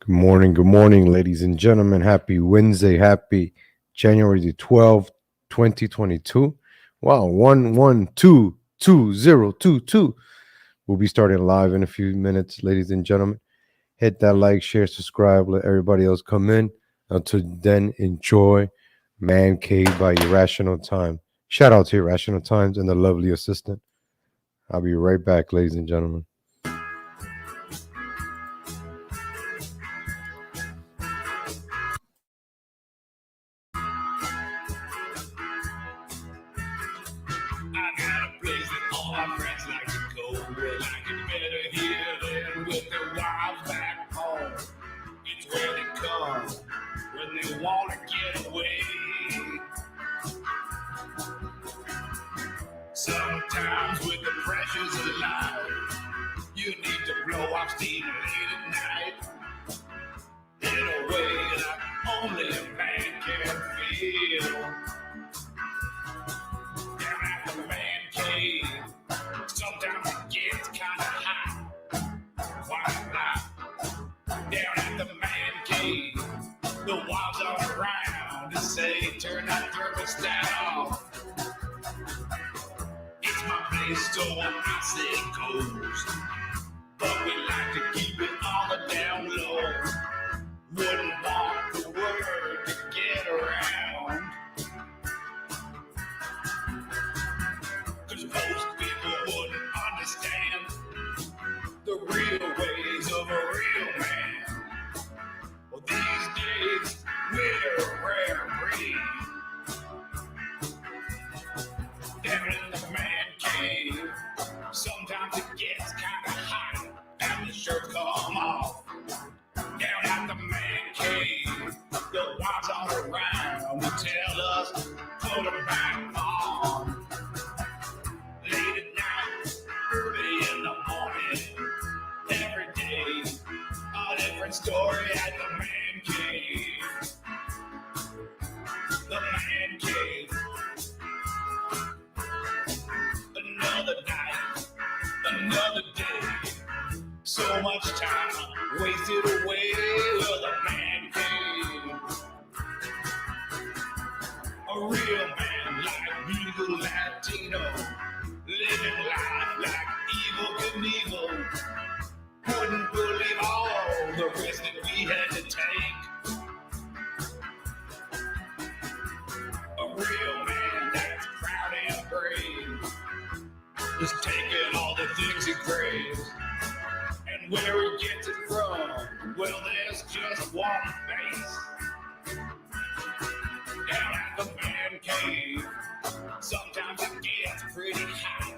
Good morning, ladies and gentlemen. Happy Wednesday. Happy January the 12th, 2022. Wow, 11222022. We'll be starting live in a few minutes, ladies and gentlemen. Hit that like, share, subscribe, let everybody else come in. Until then, enjoy Man Cave by Irrational Time. Shout out to Irrational Times and the lovely assistant. I'll be right back, ladies and gentlemen. I got a place that all my friends like to go. Where like it better here than with their wives back home. It's where they come when they want to get away. Sometimes with the pressures of life, you need to blow off steam late at night. In a way that only a man can feel. Down at the man cave, sometimes it gets kinda hot. Why not? Down at the man cave, the walls are around and say, turn that thermostat off. It's my place, so I say it goes. But we like to keep it on the down low. Wouldn't want the word to get around. Cause most people wouldn't understand the real ways of a real man. Well, these days, we're a rare breed. Down in the man cave, sometimes it gets kinda hot and the shirts come off. Down at the man cave, the wives all around will tell us, put them back on. Late at night, early in the morning, every day, a different story at the man cave. The man cave. Another night, another day. So much time wasted away with a man cave. A real man like legal Latino, living life like evil Knievel. Wouldn't believe all the risk that we had to take. A real man that's proud and brave, just taking all the things he craves. And where he gets it from, well, there's just one face. Down at the man cave, sometimes it gets pretty hot.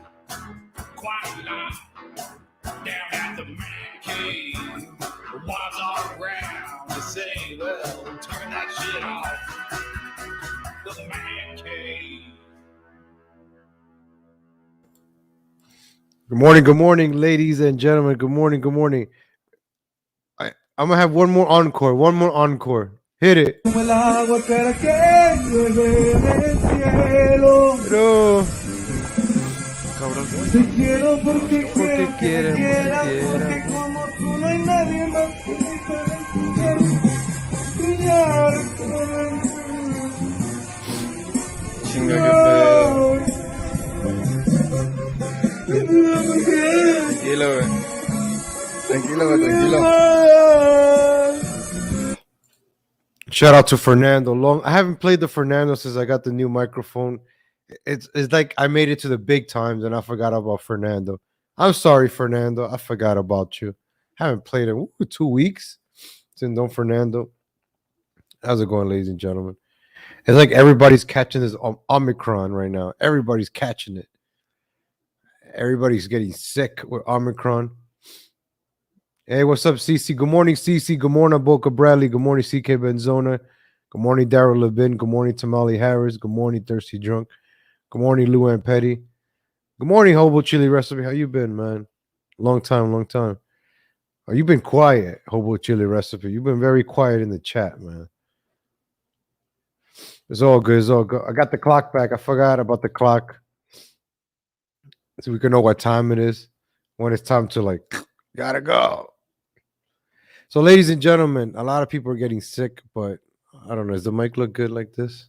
Quite a lot. Down at the man cave, the wives are around to say, well, turn that shit off. The man cave. Good morning, ladies and gentlemen. Good morning, good morning. I'm gonna have one more encore. Hit it. El agua espera que llueve del cielo. Pero, Te quiero porque porque quiero que me quieras, quieras, porque porque como tú no hay nadie más que me pueda brillar por chinga que pedo. Tranquilo, güey. Shout out to Fernando. I haven't played the Fernando since I got the new microphone. It's like I made it to the big times and I forgot about Fernando. I'm sorry, Fernando. I forgot about you. Haven't played in 2 weeks since Don Fernando. How's it going, ladies and gentlemen? It's like everybody's catching this Omicron right now. Everybody's catching it. Everybody's getting sick with Omicron. Hey, what's up, CC? Good morning, CC. Good morning, Boca Bradley. Good morning, CK Benzona. Good morning, Daryl Levin. Good morning, Tamale Harris. Good morning, Thirsty Drunk. Good morning, Luann Petty. Good morning, Hobo Chili Recipe. How you been, man? Long time. Oh, you've been quiet, Hobo Chili Recipe. You've been very quiet in the chat, man. It's all good. I got the clock back. I forgot about the clock. So we can know what time it is. When it's time to, like, gotta go. So, ladies and gentlemen, a lot of people are getting sick, but I don't know. Does the mic look good like this?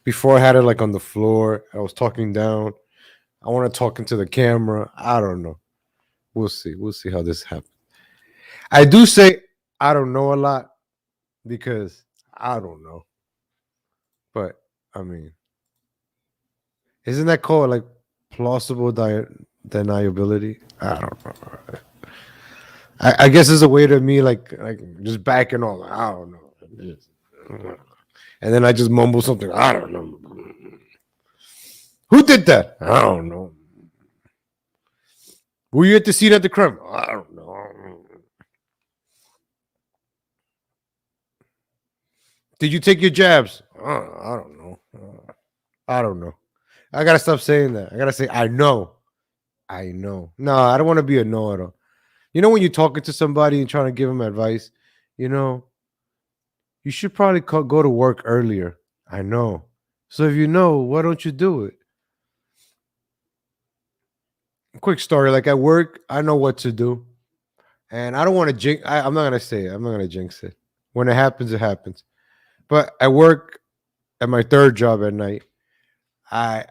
Before I had it like on the floor, I was talking down. I want to talk into the camera. I don't know. We'll see. We'll see how this happens. I do say I don't know a lot because I don't know. But I mean, isn't that called like plausible deniability? I don't know. I guess it's a way to me like just backing off. I don't know. And then I just mumble something. I don't know. Who did that? I don't know. Were you at the scene at the crime? I don't know. Did you take your jabs? I don't know. I don't know. I gotta stop saying that. I gotta say I know. I know. No, I don't want to be a know-it-all. You know when you're talking to somebody and trying to give them advice, you know, you should probably go to work earlier. I know. So if you know, why don't you do it? Quick story. Like at work, I know what to do. And I don't want to jinx. I'm not gonna say it. I'm not gonna jinx it. When it happens, it happens. But at work, at my third job at night, I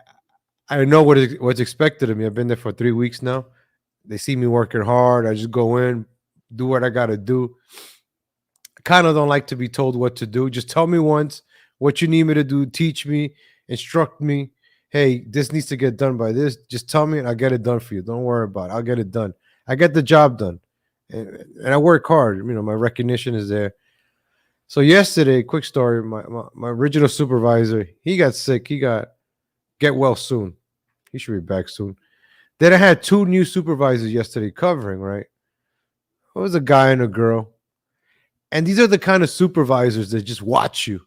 I know what's expected of me. I've been there for 3 weeks now. They see me working hard. I just go in, do what I gotta do. I kind of don't like to be told what to do. Just tell me once what you need me to do. Teach me, instruct me. Hey, this needs to get done by this. Just tell me, and I'll get it done for you. Don't worry about it. I'll get it done. I get the job done, and I work hard. You know, my recognition is there. So yesterday, quick story. My original supervisor, he got sick. He got get well soon. He should be back soon. Then I had two new supervisors yesterday covering, right? It was a guy and a girl. And these are the kind of supervisors that just watch you.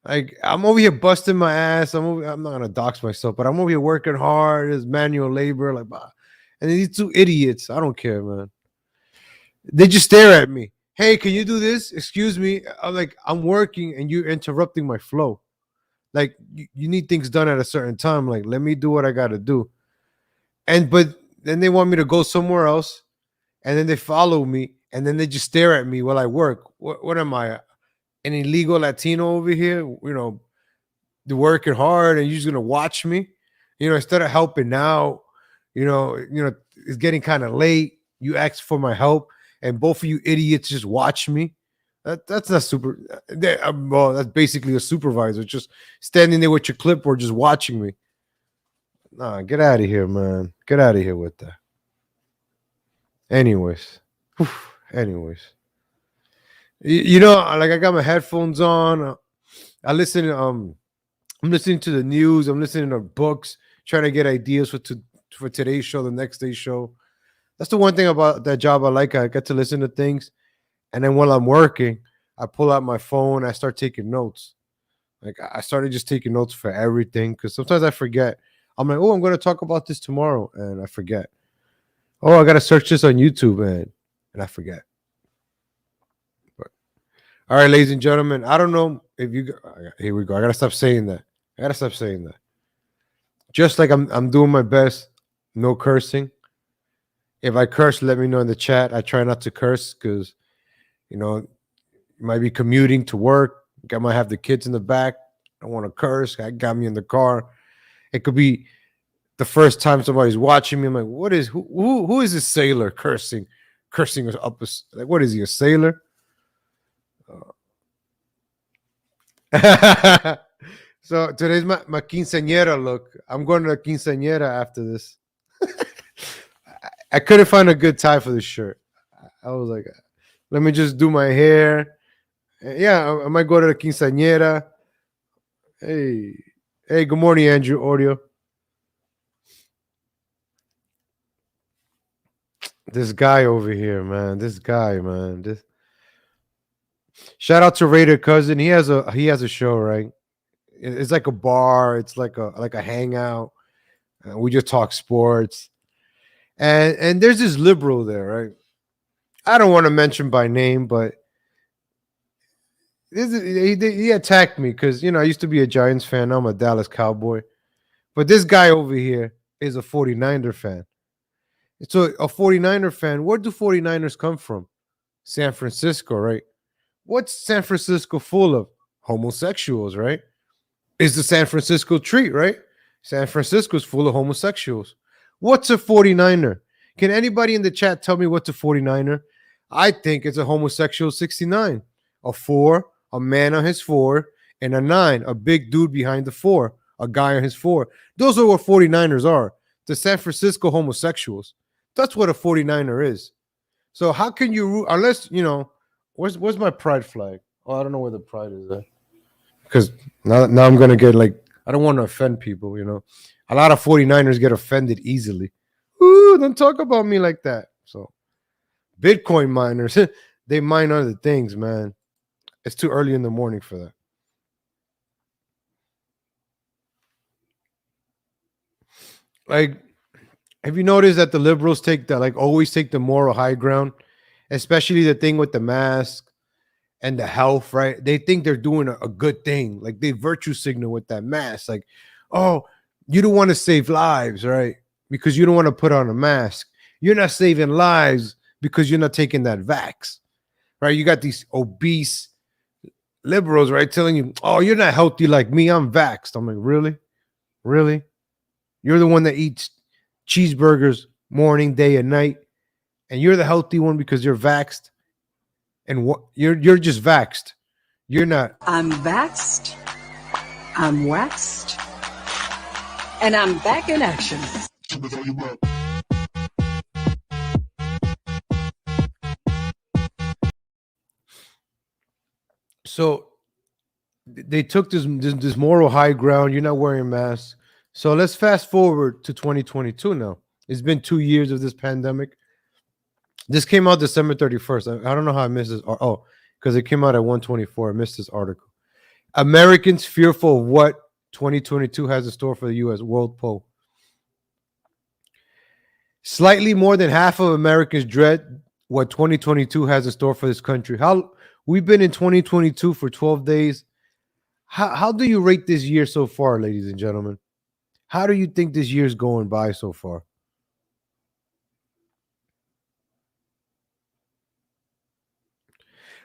Like I'm over here busting my ass. I'm not gonna dox myself, but I'm over here working hard. It's manual labor, like, bah. And these two idiots, I don't care, man. They just stare at me. Hey, can you do this? Excuse me. I'm like, I'm working and you're interrupting my flow. Like you need things done at a certain time. Like, let me do what I gotta do. But then they want me to go somewhere else, and then they follow me, and then they just stare at me while I work. What am I, an illegal Latino over here? You know, working hard, and you're just gonna watch me? You know, instead of helping out, it's getting kind of late. You ask for my help, and both of you idiots just watch me. That's not super. Well, that's basically a supervisor just standing there with your clipboard, just watching me. Nah, get out of here, man. Get out of here with that. Anyways, Whew. Anyways, like I got my headphones on. I listen. I'm listening to the news. I'm listening to books, trying to get ideas for today's show, the next day's show. That's the one thing about that job I like. I get to listen to things, and then while I'm working, I pull out my phone. I start taking notes. Like I started just taking notes for everything because sometimes I forget. I'm like, oh, I'm going to talk about this tomorrow, and I forget. Oh, I got to search this on YouTube, and I forget. But all right, ladies and gentlemen, I don't know if you. Here we go. I got to stop saying that. I got to stop saying that. Just like I'm doing my best, no cursing. If I curse, let me know in the chat. I try not to curse because, you might be commuting to work. I might have the kids in the back. I don't want to curse. I got me in the car. It could be the first time somebody's watching me. I'm like, what is who is this sailor cursing up? Like, what is he, a sailor? So today's my quinceañera look. I'm going to a quinceañera after this. I couldn't find a good tie for this shirt. I was like, let me just do my hair. Yeah, I might go to the quinceañera. Hey, good morning, Andrew Audio. This guy over here, man. This guy, man. This. Shout out to Raider Cousin. He has a show, right? It's like a bar. It's like a hangout. We just talk sports, and there's this liberal there, right? I don't want to mention by name, but he attacked me because I used to be a Giants fan. Now I'm a Dallas Cowboy, but this guy over here is a 49er fan. So a 49er fan, where do 49ers come from? San Francisco, right? What's San Francisco full of? Homosexuals, right? Is the San Francisco treat, right? San Francisco's full of homosexuals. What's a 49er? Can anybody in the chat tell me what's a 49er? I think it's a homosexual 69. A 4, a man on his 4, and a 9, a big dude behind the 4, a guy on his 4. Those are what 49ers are. The San Francisco homosexuals. That's what a 49er is. So how can you, unless, where's my pride flag? Oh, I don't know where the pride is at. Because now I'm going to get like, I don't want to offend people, A lot of 49ers get offended easily. Ooh, don't talk about me like that. So Bitcoin miners, they mine other things, man. It's too early in the morning for that. Like, have you noticed that the liberals always take the moral high ground, especially the thing with the mask and the health, right? They think they're doing a good thing. Like they virtue signal with that mask. Like, oh, you don't want to save lives, right? Because you don't want to put on a mask. You're not saving lives because you're not taking that vax, right? You got these obese liberals, right? Telling you, oh, you're not healthy like me. I'm vaxxed. I'm like, really? Really? You're the one that eats cheeseburgers morning, day, and night. And you're the healthy one because you're vaxxed. And what you're just vaxxed. You're not. I'm vaxxed, I'm waxed, and I'm back in action. So they took this moral high ground. You're not wearing masks. So let's fast forward to 2022 now. It's been 2 years of this pandemic. This came out December 31st. I don't know how I missed this. Oh, because it came out at 1:24. I missed this article. Americans fearful of what 2022 has in store for the U.S. World poll. Slightly more than half of Americans dread what 2022 has in store for this country. How we've been in 2022 for 12 days. How do you rate this year so far, ladies and gentlemen? How do you think this year's going by so far?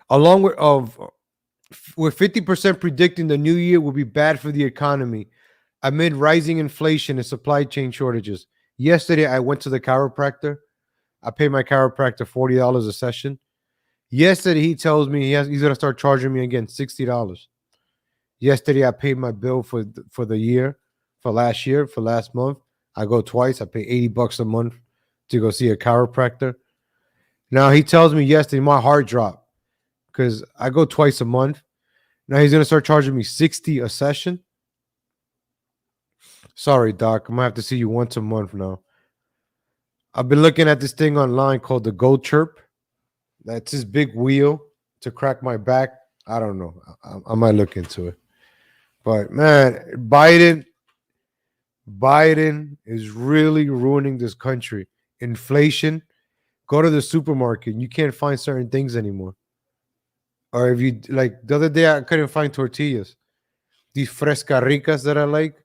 Along with 50% predicting the new year will be bad for the economy amid rising inflation and supply chain shortages. Yesterday, I went to the chiropractor. I pay my chiropractor $40 a session. Yesterday, he tells me he's going to start charging me again $60. Yesterday, I paid my bill for the year, for last month. I go twice. I pay $80 a month to go see a chiropractor. Now, he tells me yesterday my heart dropped because I go twice a month. Now, he's going to start charging me $60 a session. Sorry, doc. I'm going to have to see you once a month now. I've been looking at this thing online called the Gold Chirp. That's his big wheel to crack my back. I don't know. I might look into it. But, man, Biden is really ruining this country. Inflation. Go to the supermarket. You can't find certain things anymore. Or if you, like, the other day, I couldn't find tortillas. These fresca ricas that I like,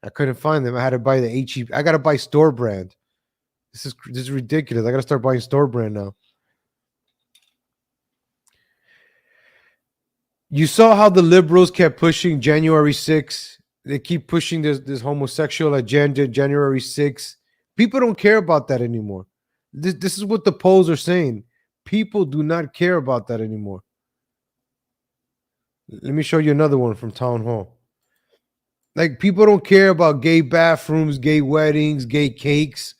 I couldn't find them. I had to buy the HEB. I got to buy store brand. This is ridiculous. I got to start buying store brand now. You saw how the liberals kept pushing January 6th. They keep pushing this homosexual agenda, January 6th. People don't care about that anymore. This is what the polls are saying. People do not care about that anymore. Let me show you another one from Town Hall. Like, people don't care about gay bathrooms, gay weddings, gay cakes.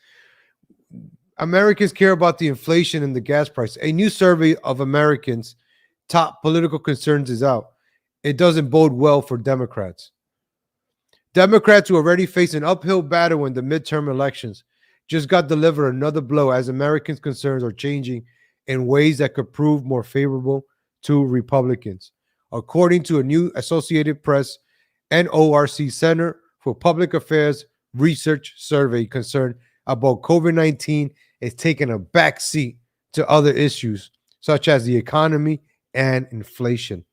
Americans care about the inflation and the gas price. A new survey of Americans' top political concerns is out. It doesn't bode well for Democrats. Democrats who already face an uphill battle in the midterm elections just got delivered another blow as Americans' concerns are changing in ways that could prove more favorable to Republicans. According to a new Associated Press and ORC Center for Public Affairs research survey concerned about COVID-19 is taking a back seat to other issues such as the economy and inflation.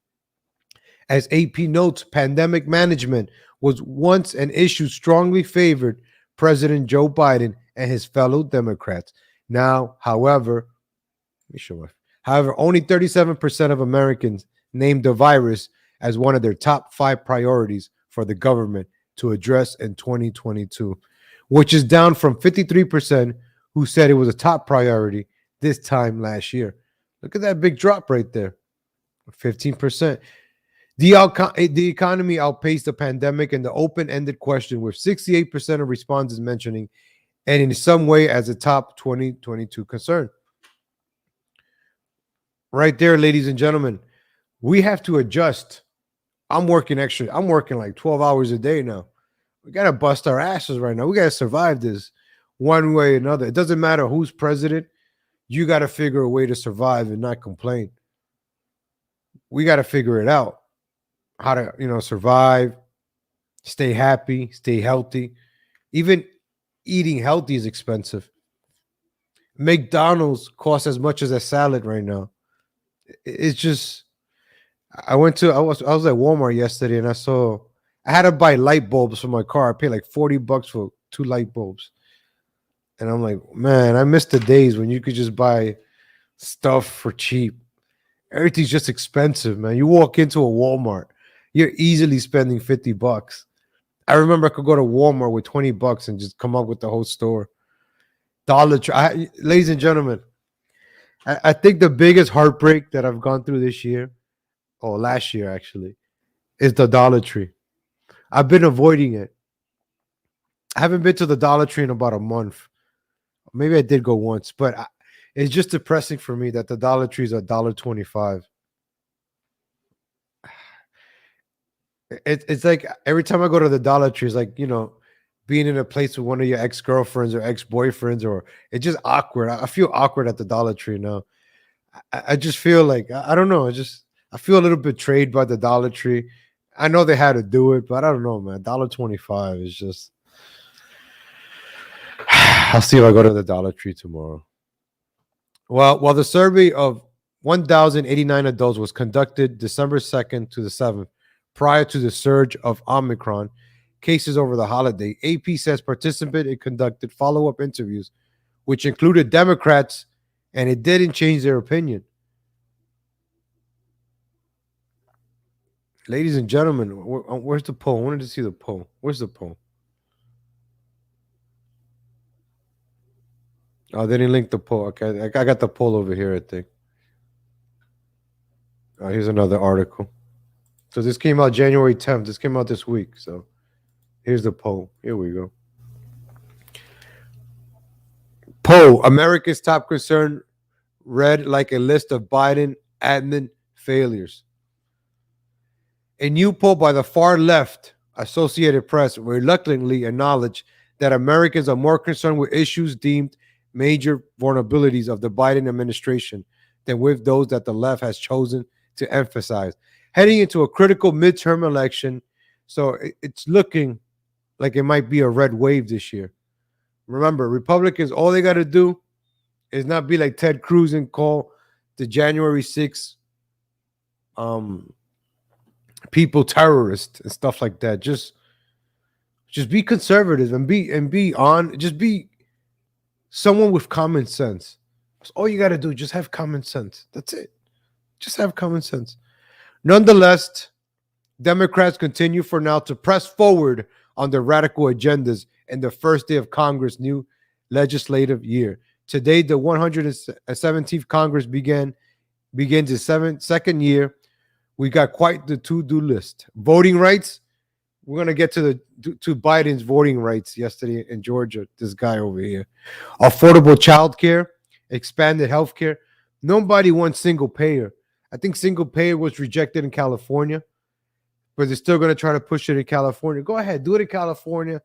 As AP notes, pandemic management was once an issue strongly favored President Joe Biden and his fellow Democrats. Now, however, However, only 37% of Americans named the virus as one of their top 5 priorities for the government to address in 2022, which is down from 53% who said it was a top priority this time last year. Look at that big drop right there, 15%. The economy outpaced the pandemic and the open-ended question, with 68% of respondents mentioning and in some way as a top 2022 concern. Right there, ladies and gentlemen, we have to adjust. I'm working like 12 hours a day now. We got to bust our asses right now. We got to survive this one way or another. It doesn't matter who's president. You got to figure a way to survive and not complain. We got to figure it out. How to, survive, stay happy, stay healthy. Even eating healthy is expensive. McDonald's costs as much as a salad right now. It's just, I was at Walmart yesterday and I had to buy light bulbs for my car. I paid like $40 for 2 light bulbs. And I'm like, man, I miss the days when you could just buy stuff for cheap. Everything's just expensive, man. You walk into a Walmart, you're easily spending $50. I remember I could go to Walmart with $20 and just come up with the whole store. Dollar Tree, ladies and gentlemen, I think the biggest heartbreak that I've gone through this year, or last year actually, is the Dollar Tree. I've been avoiding it. I haven't been to the Dollar Tree in about a month. Maybe I did go once, but it's just depressing for me that the Dollar Tree is $1.25. It's like every time I go to the Dollar Tree, it's like, being in a place with one of your ex-girlfriends or ex-boyfriends, or it's just awkward. I feel awkward at the Dollar Tree now. I just feel like, I don't know. I feel a little betrayed by the Dollar Tree. I know they had to do it, but I don't know, man. $1.25 is just. I'll see if I go to the Dollar Tree tomorrow. Well, while the survey of 1,089 adults was conducted December 2nd to the 7th, prior to the surge of Omicron cases over the holiday, AP says participants conducted follow-up interviews, which included Democrats, and it didn't change their opinion. Ladies and gentlemen, where's the poll? I wanted to see the poll. Where's the poll? Oh, they didn't link the poll. Okay, I got the poll over here, I think. Oh, here's another article. So this came out January 10th. This came out this week. So here's the poll. Here we go. Poll: America's top concern read like a list of Biden admin failures. A new poll by the far left, Associated Press, reluctantly acknowledged that Americans are more concerned with issues deemed major vulnerabilities of the Biden administration than with those that the left has chosen to emphasize. Heading into a critical midterm election, so it's looking like it might be a red wave this year. Remember, Republicans, all they got to do is not be like Ted Cruz and call the January 6th people terrorists and stuff like that. Just be conservative and just be someone with common sense. That's all you got to do. Just have common sense. That's it. Just have common sense. Nonetheless, Democrats continue for now to press forward on their radical agendas in the first day of Congress' new legislative year. Today, the 117th Congress begins its second year. We got quite the to-do list. Voting rights. We're going to get to Biden's voting rights yesterday in Georgia. This guy over here. Affordable child care, expanded health care. Nobody wants single payer. I think single payer was rejected in California, but they're still going to try to push it in California. Go ahead. Do it in California.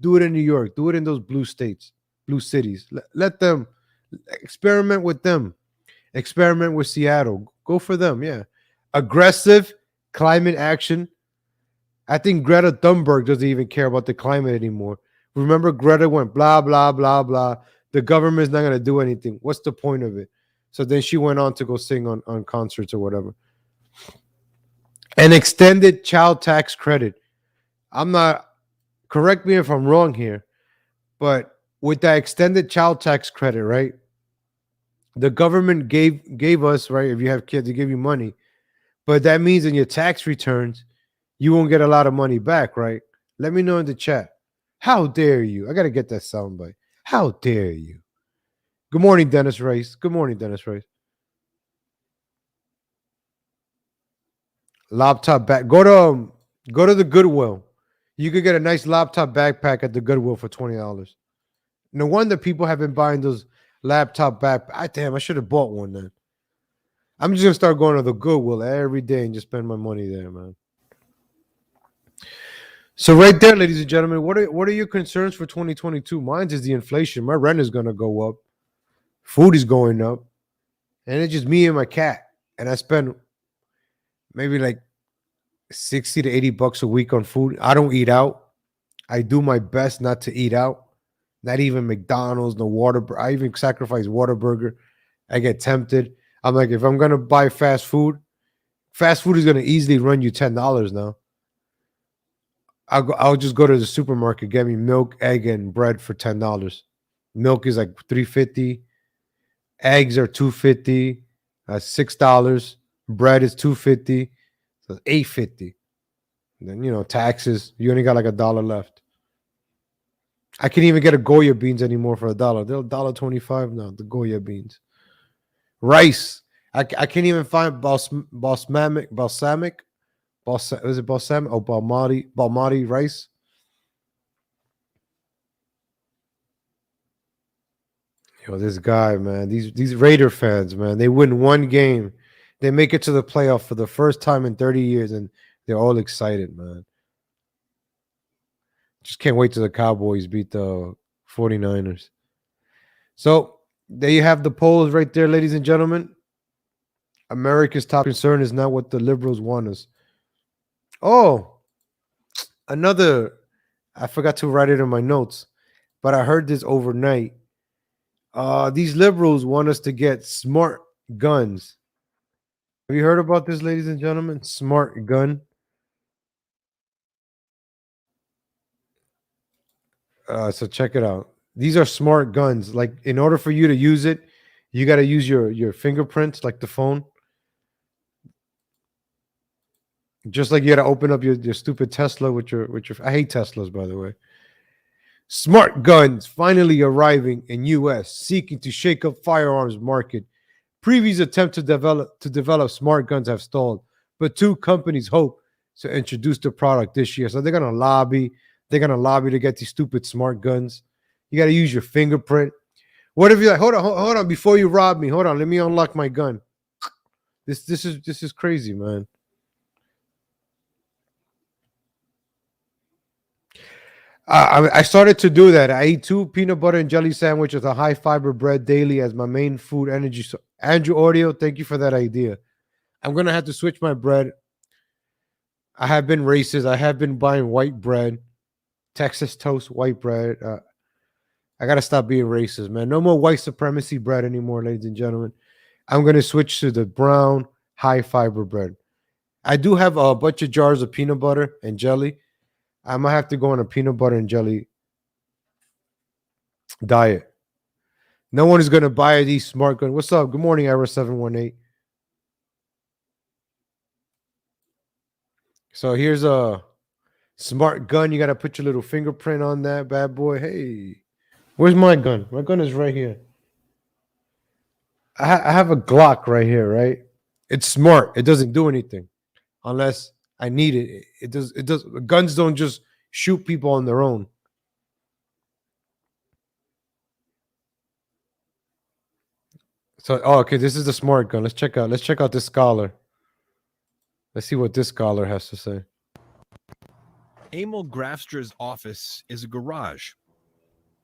Do it in New York. Do it in those blue states, blue cities. Let them experiment with them. Experiment with Seattle. Go for them. Yeah. Aggressive climate action. I think Greta Thunberg doesn't even care about the climate anymore. Remember, Greta went blah, blah, blah, blah. The government's not going to do anything. What's the point of it? So then she went on to go sing on concerts or whatever. An extended child tax credit. Correct me if I'm wrong here, but with that extended child tax credit, right? the government gave us, right? If you have kids, they give you money, but that means in your tax returns, you won't get a lot of money back, right? Let me know in the chat. How dare you? I gotta get that soundbite. How dare you? Good morning, Dennis Rice. Good morning, Dennis Rice. Laptop back. Go to the Goodwill. You could get a nice laptop backpack at the Goodwill for $20. No wonder people have been buying those laptop backpacks. Damn, I should have bought one then. I'm just gonna start going to the Goodwill every day and just spend my money there, man. So right there, ladies and gentlemen, what are your concerns for 2022? Mine is the inflation. My rent is gonna go up, food is going up, and it's just me and my cat. And I spend maybe like 60 to 80 bucks a week on food. I don't eat out. I do my best not to eat out. Not even McDonald's, no water. I even sacrifice Whataburger. I get tempted. I'm like, if I'm gonna buy fast food is gonna easily run you $10 now. I'll just go to the supermarket, get me milk, egg, and bread for $10. Milk is like $3.50. Eggs are $2.50. $6. Bread is $2.50. So $8.50. And then taxes. You only got like $1 left. I can't even get a Goya beans anymore for $1. They're $1.25 now. The Goya beans. Rice. I can't even find balsamic. Is it balsamic? Oh, balmati rice. This guy, man. These Raider fans, man. They win one game. They make it to the playoff for the first time in 30 years, and they're all excited, man. Just can't wait till the Cowboys beat the 49ers. So there you have the polls right there, ladies and gentlemen. America's top concern is not what the liberals want us. Oh, I forgot to write it in my notes, but I heard this overnight. These liberals want us to get smart guns. Have you heard about this, ladies and gentlemen? Smart gun. So check it out. These are smart guns. Like, in order for you to use it, you got to use your fingerprints, like the phone. Just like you got to open up your stupid Tesla with your. I hate Teslas, by the way. Smart guns finally arriving in U.S., seeking to shake up firearms market. Previous attempts to develop smart guns have stalled, but two companies hope to introduce the product this year. So they're gonna lobby. They're gonna lobby to get these stupid smart guns. You got to use your fingerprint. What if you're like, hold on, before you rob me, hold on, let me unlock my gun. This is crazy, man. I started to do that. I eat 2 peanut butter and jelly sandwiches, a high fiber bread daily as my main food energy. So Andrew Audio, thank you for that idea. I'm gonna have to switch my bread. I have been racist. I have been buying white bread, Texas toast white bread. I gotta stop being racist, man. No more white supremacy bread anymore, ladies and gentlemen. I'm gonna switch to the brown high fiber bread. I do have a bunch of jars of peanut butter and jelly. I might have to go on a peanut butter and jelly diet. No one is going to buy these smart guns. What's up? Good morning, Era 718. So here's a smart gun. You got to put your little fingerprint on that bad boy. Hey, where's my gun? My gun is right here. I have a Glock right here, right? It's smart. It doesn't do anything unless I need it. It does. Guns don't just shoot people on their own. So, okay, this is the smart gun. Let's check out this scholar. Let's see what this scholar has to say. Emil Grafstra's office is a garage,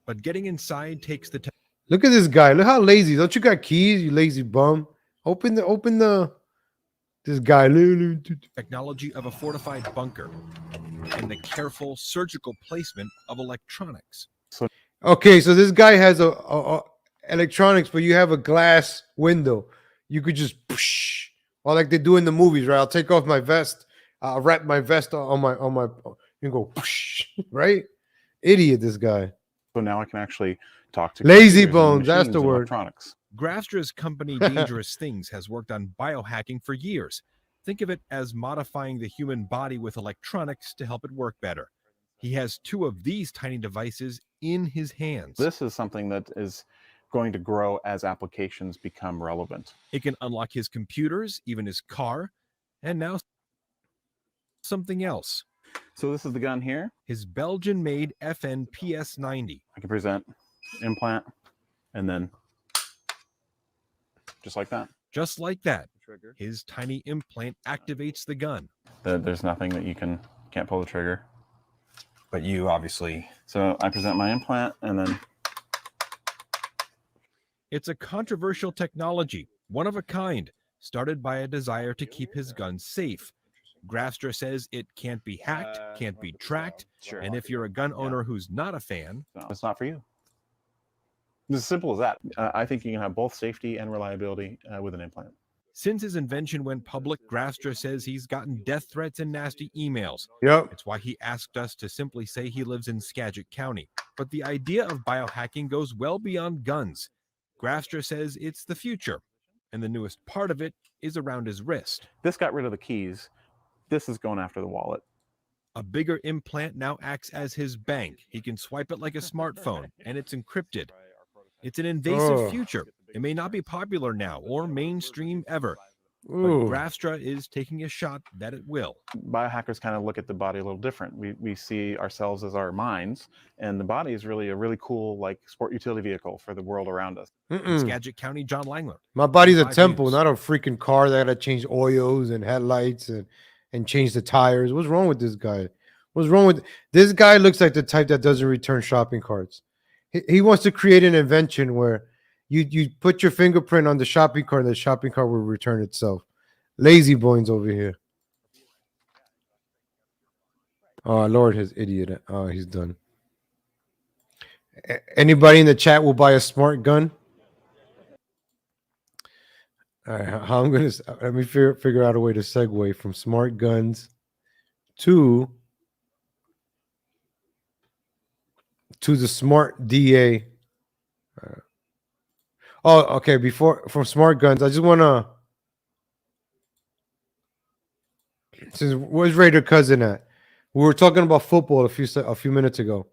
but getting inside takes the time. Look at this guy. Look how lazy. Don't you got keys, you lazy bum? Open the. This guy. Technology of a fortified bunker and the careful surgical placement of electronics. Okay, so this guy has a electronics, but you have a glass window. You could just push, or like they do in the movies, right? I'll take off my vest. I'll wrap my vest on my. You go push, right? Idiot, this guy. So now I can actually talk to lazy computers and bones. That's machines the and word. Electronics. Grafstra's company Dangerous Things has worked on biohacking for years. Think of it as modifying the human body with electronics to help it work better. He has 2 of these tiny devices in his hands. This is something that is going to grow as applications become relevant. It can unlock his computers, even his car, and now something else. So this is the gun here. His Belgian-made FN PS90. I can present implant and then just like that. Just like that, his tiny implant activates the gun. There's nothing that you can't pull the trigger. But you obviously... So I present my implant and then... It's a controversial technology, one of a kind, started by a desire to keep his gun safe. Grafstra says it can't be hacked, can't be tracked, Sure. and if you're a gun owner who's not a fan, It's not for you. It's as simple as that. I think you can have both safety and reliability with an implant. since his invention went public, Grafstra says he's gotten death threats and nasty emails. Yep. It's why he asked us to simply say he lives in Skagit County. But the idea of biohacking goes well beyond guns. Grafstra says it's the future, and the newest part of it is around his wrist. This got rid of the keys. This is going after the wallet. A bigger implant now acts as his bank. He can swipe it like a smartphone, and it's encrypted. It's an invasive future. It may not be popular now or mainstream ever, but Grafstra is taking a shot that it will. Biohackers kind of look at the body a little different. We see ourselves as our minds, and the body is really a really cool, like, sport utility vehicle for the world around us. In Skagit County, John Langler. My body's a 5 temple, news. not a freaking car that I gotta change oils and headlights and change the tires. What's wrong with this guy? What's wrong with this guy? Looks like the type that doesn't return shopping carts. He wants to create an invention where you put your fingerprint on the shopping cart and the shopping cart will return itself. Lazy bones over here. Oh, Lord, his idiot. Oh, he's done. Anybody in the chat will buy a smart gun? All right, how I'm gonna let me figure out a way to segue from smart guns to the smart DA. Oh, okay. Before from smart guns, I just want to. Since where's Raider Cousin at? We were talking about football a few minutes ago.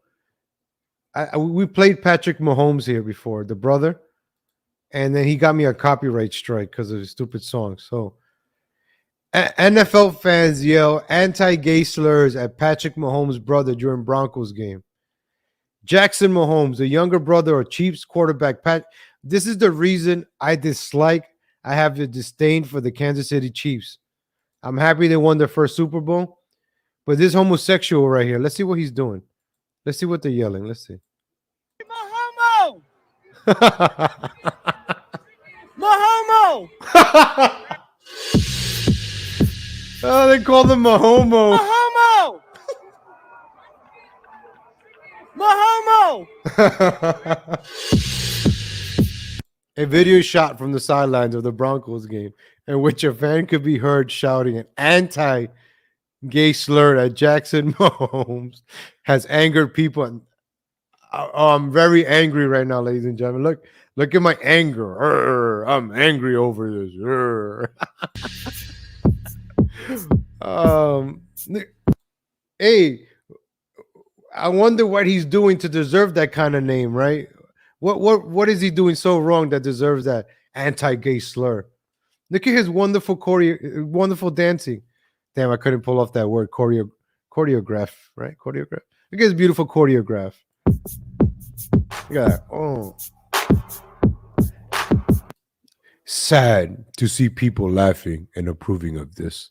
We played Patrick Mahomes here before, the brother, and then he got me a copyright strike because of his stupid song. So, NFL fans yell anti-gay slurs at Patrick Mahomes' brother during Broncos game. Jackson Mahomes, the younger brother of Chiefs quarterback Pat. This is the reason I have a disdain for the Kansas City Chiefs. I'm happy they won their first Super Bowl, but this homosexual right here, let's see what he's doing. Let's see what they're yelling. Let's see. Mahomo! Mahomo! Oh, they call them Mahomo. Mahomo! Mahomo! A video shot from the sidelines of the Broncos game in which a fan could be heard shouting an anti-gay slur at Jackson Mahomes has angered people. I'm very angry right now, ladies and gentlemen. Look at my anger. I'm angry over this. Hey, I wonder what he's doing to deserve that kind of name, right? What is he doing so wrong that deserves that anti-gay slur? Look at his wonderful dancing. Damn, I couldn't pull off that word. Choreograph, right? Choreograph. Look at his beautiful choreograph. Look at that. Oh. Sad to see people laughing and approving of this.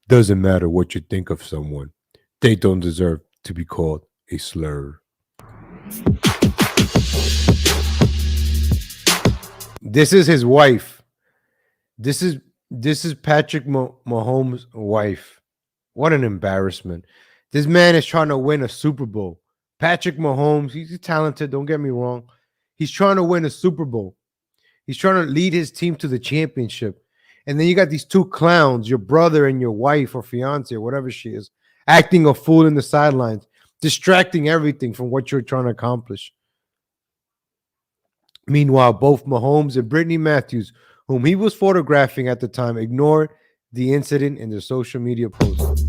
Doesn't matter what you think of someone. They don't deserve to be called a slur. This is his wife. This is Patrick Mahomes' wife. What an embarrassment. This man is trying to win a Super Bowl. Patrick Mahomes, he's talented, don't get me wrong. He's trying to win a Super Bowl. He's trying to lead his team to the championship. And then you got these two clowns, your brother and your wife or fiance or whatever she is, acting a fool in the sidelines, distracting everything from what you're trying to accomplish. Meanwhile, both Mahomes and Brittany Matthews, whom he was photographing at the time, ignored the incident in their social media posts.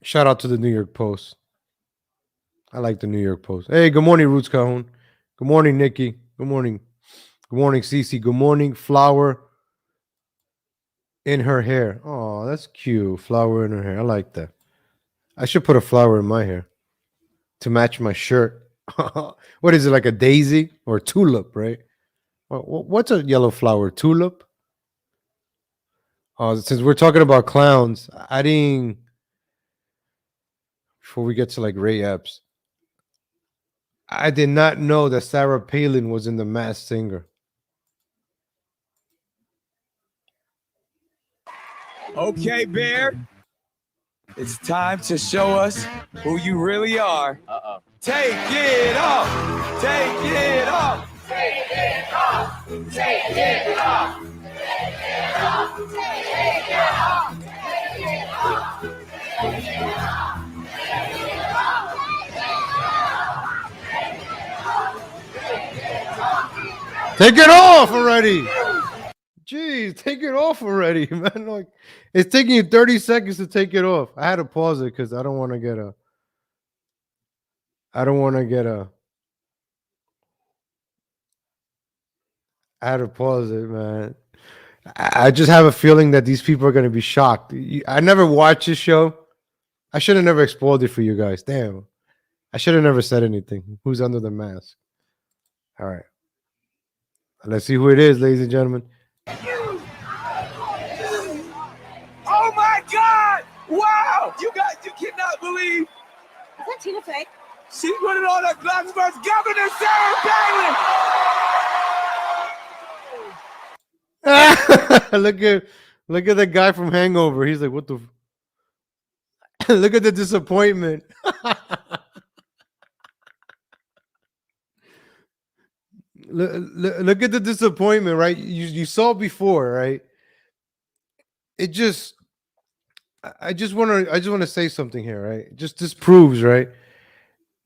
Shout out to the New York Post. I like the New York Post. Hey, good morning, Roots Cajon. Good morning, Nikki. Good morning. Good morning, Cece. Good morning, Flower in her hair. Oh, that's cute. Flower in her hair. I like that. I should put a flower in my hair to match my shirt. What is it, like a daisy or a tulip, right? What's a yellow flower? Tulip? Since we're talking about clowns, I didn't. Before we get to like Ray Epps, I did not know that Sarah Palin was in The Masked Singer. Okay, Bear. It's time to show us who you really are. Take it off. Take it off. Take it off already. Jeez, take it off already, man. Like, it's taking you 30 seconds to take it off. I had to pause it because I don't want to get a. I had to pause it, man. I just have a feeling that these people are going to be shocked. I never watched this show. I should have never exposed it for you guys. Damn. I should have never said anything. Who's under the mask? All right. Let's see who it is, ladies and gentlemen. Oh my God! Wow! You cannot believe Is that Tina Fey? she put it on her glasses versus Governor Sarah Palin. look at the guy from Hangover. He's like, what the look at the disappointment. Look at the disappointment, right? You saw before, right? It just I just want to say something here, right? Just this proves, right,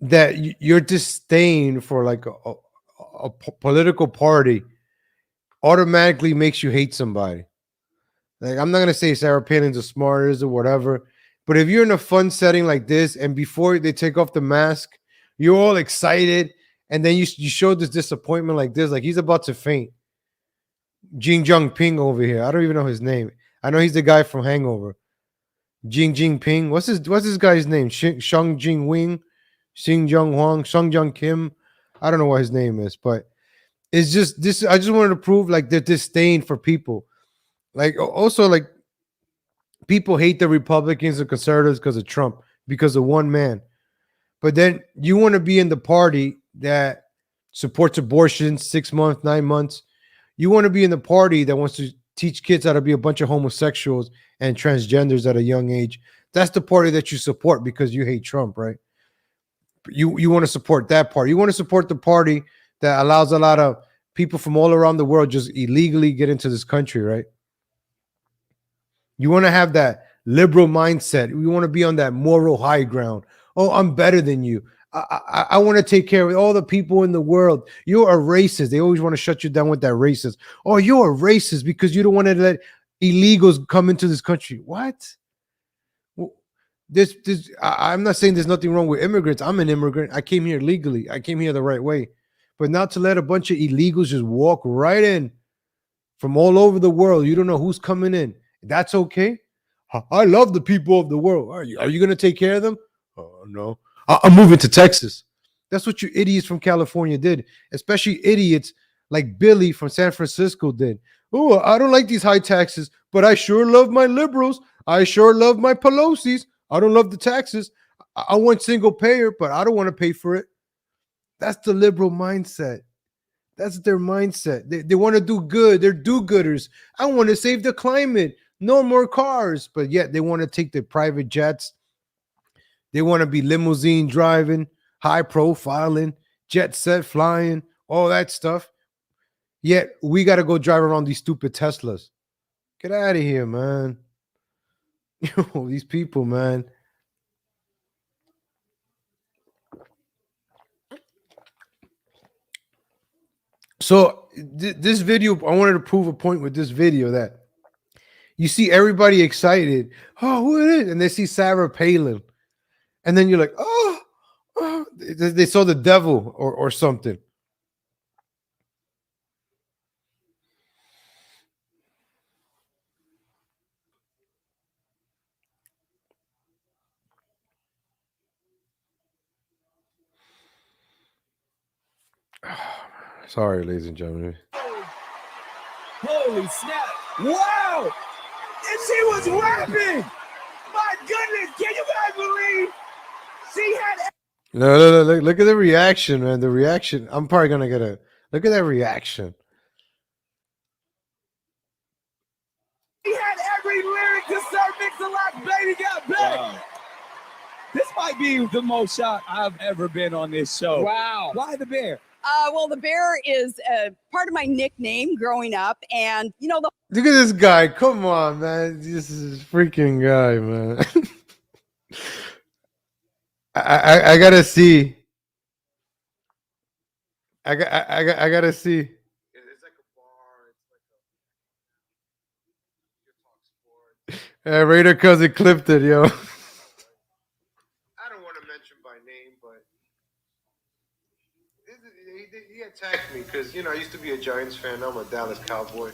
that your disdain for like a political party automatically makes you hate somebody. Like, I'm not gonna say Sarah Palin's a smartest or whatever, but if you're in a fun setting like this and before they take off the mask, you're all excited, and then you show this disappointment like this, like he's about to faint. Jing Jung Ping over here. I don't even know his name. I know he's the guy from Hangover. Jing Jing Ping. What's this guy's name? Shang Jing Wing, Xing Jung Huang, Sung Jung Kim. I don't know what his name is, but it's just this. I just wanted to prove like the disdain for people. Like, also, like, people hate the Republicans and conservatives because of Trump, because of one man. But then you want to be in the party that supports abortion 6 months, 9 months. You want to be in the party that wants to teach kids how to be a bunch of homosexuals and transgenders at a young age. That's the party that you support because you hate Trump, right? You want to support that party. You want to support the party that allows a lot of people from all around the world just illegally get into this country, right? You want to have that liberal mindset. You want to be on that moral high ground. Oh, I'm better than you. I want to take care of all the people in the world. You're a racist. They always want to shut you down with that racist. Oh, you're a racist because you don't want to let illegals come into this country. What? Well, I'm not saying there's nothing wrong with immigrants. I'm an immigrant. I came here legally. I came here the right way. But not to let a bunch of illegals just walk right in from all over the world. You don't know who's coming in. That's okay. I love the people of the world. Are you going to take care of them? Oh, no. I'm moving to Texas. That's what you idiots from California did, especially idiots like Billy from San Francisco did. Oh, I don't like these high taxes, but I sure love my liberals. I sure love my Pelosi's. I don't love the taxes. I want single payer, but I don't want to pay for it. That's the liberal mindset. That's their mindset. They want to do good. They're do-gooders. I want to save the climate. No more cars. But yet they want to take the private jets. They want to be limousine driving, high profiling, jet set flying, all that stuff. Yet we got to go drive around these stupid Teslas. Get out of here, man. Yo, these people, man. So this video, I wanted to prove a point with this video that you see everybody excited. Oh, who it is? And they see Sarah Palin. And then you're like, oh, they saw the devil or something. Sorry, ladies and gentlemen. Holy snap. Wow. And she was rapping. My goodness. Can you guys believe she had No, look at the reaction, man. The reaction. I'm probably gonna get a look at that reaction. every lyric to Sir Mix-a-Lot's Baby Got Back? Wow. This might be the most shocked I've ever been on this show. Wow. Why the bear? Well, the bear is part of my nickname growing up, and you know the. Look at this guy. Come on, man. This is a freaking guy, man. I gotta see. I gotta see. It's like a bar. Raider cousin clipped it, yo. I don't want to mention by name, but he attacked me because I used to be a Giants fan. Now I'm a Dallas Cowboy.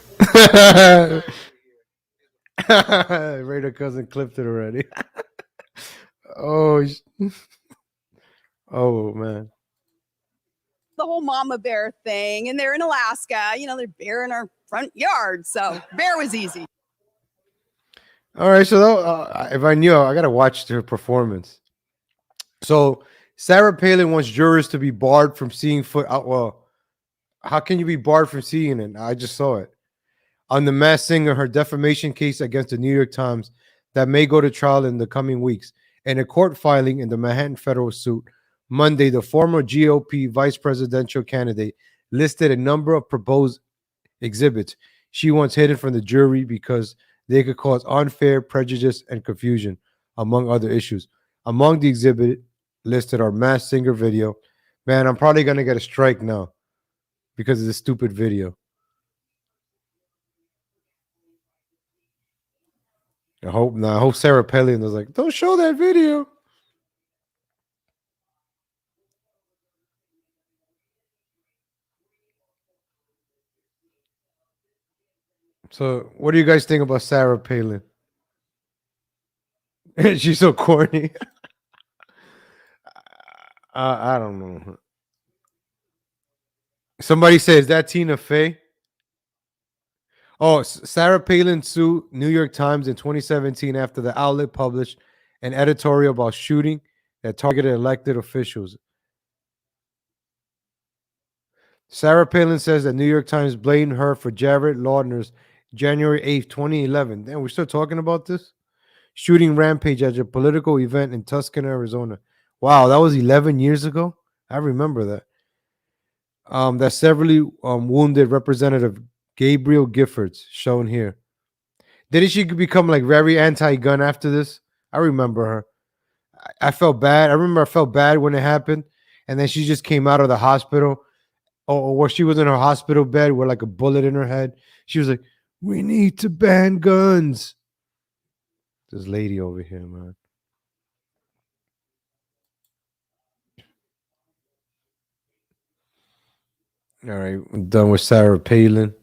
Raider cousin clipped it already. Oh man. The whole mama bear thing, and they're in Alaska. They're bear in our front yard, so bear was easy. All right, so if I knew, I gotta watch her performance. So Sarah Palin wants jurors to be barred from seeing foot. Well, how can you be barred from seeing it? I just saw it on The Masked Singer, her defamation case against the New York Times that may go to trial in the coming weeks. In a court filing in the Manhattan federal suit, Monday, the former GOP vice presidential candidate listed a number of proposed exhibits she wants hidden from the jury because they could cause unfair prejudice and confusion, among other issues. Among the exhibit listed are Masked Singer video. Man, I'm probably going to get a strike now because of this stupid video. I hope Sarah Palin was like, don't show that video. So, what do you guys think about Sarah Palin? She's so corny. I don't know. Somebody says that Tina Fey. Oh, Sarah Palin sued New York Times in 2017 after the outlet published an editorial about shooting that targeted elected officials. Sarah Palin says that New York Times blamed her for Jared Lardner's January 8th, 2011. Damn, we're still talking about this? Shooting rampage at a political event in Tucson, Arizona. Wow, that was 11 years ago? I remember that. That severely wounded Representative Gabriel Giffords, shown here. Didn't she become like very anti-gun after this? I remember her. I felt bad. I remember I felt bad when it happened. And then she just came out of the hospital. Or where she was in her hospital bed with like a bullet in her head. She was like, we need to ban guns. This lady over here, man. All right, I'm done with Sarah Palin.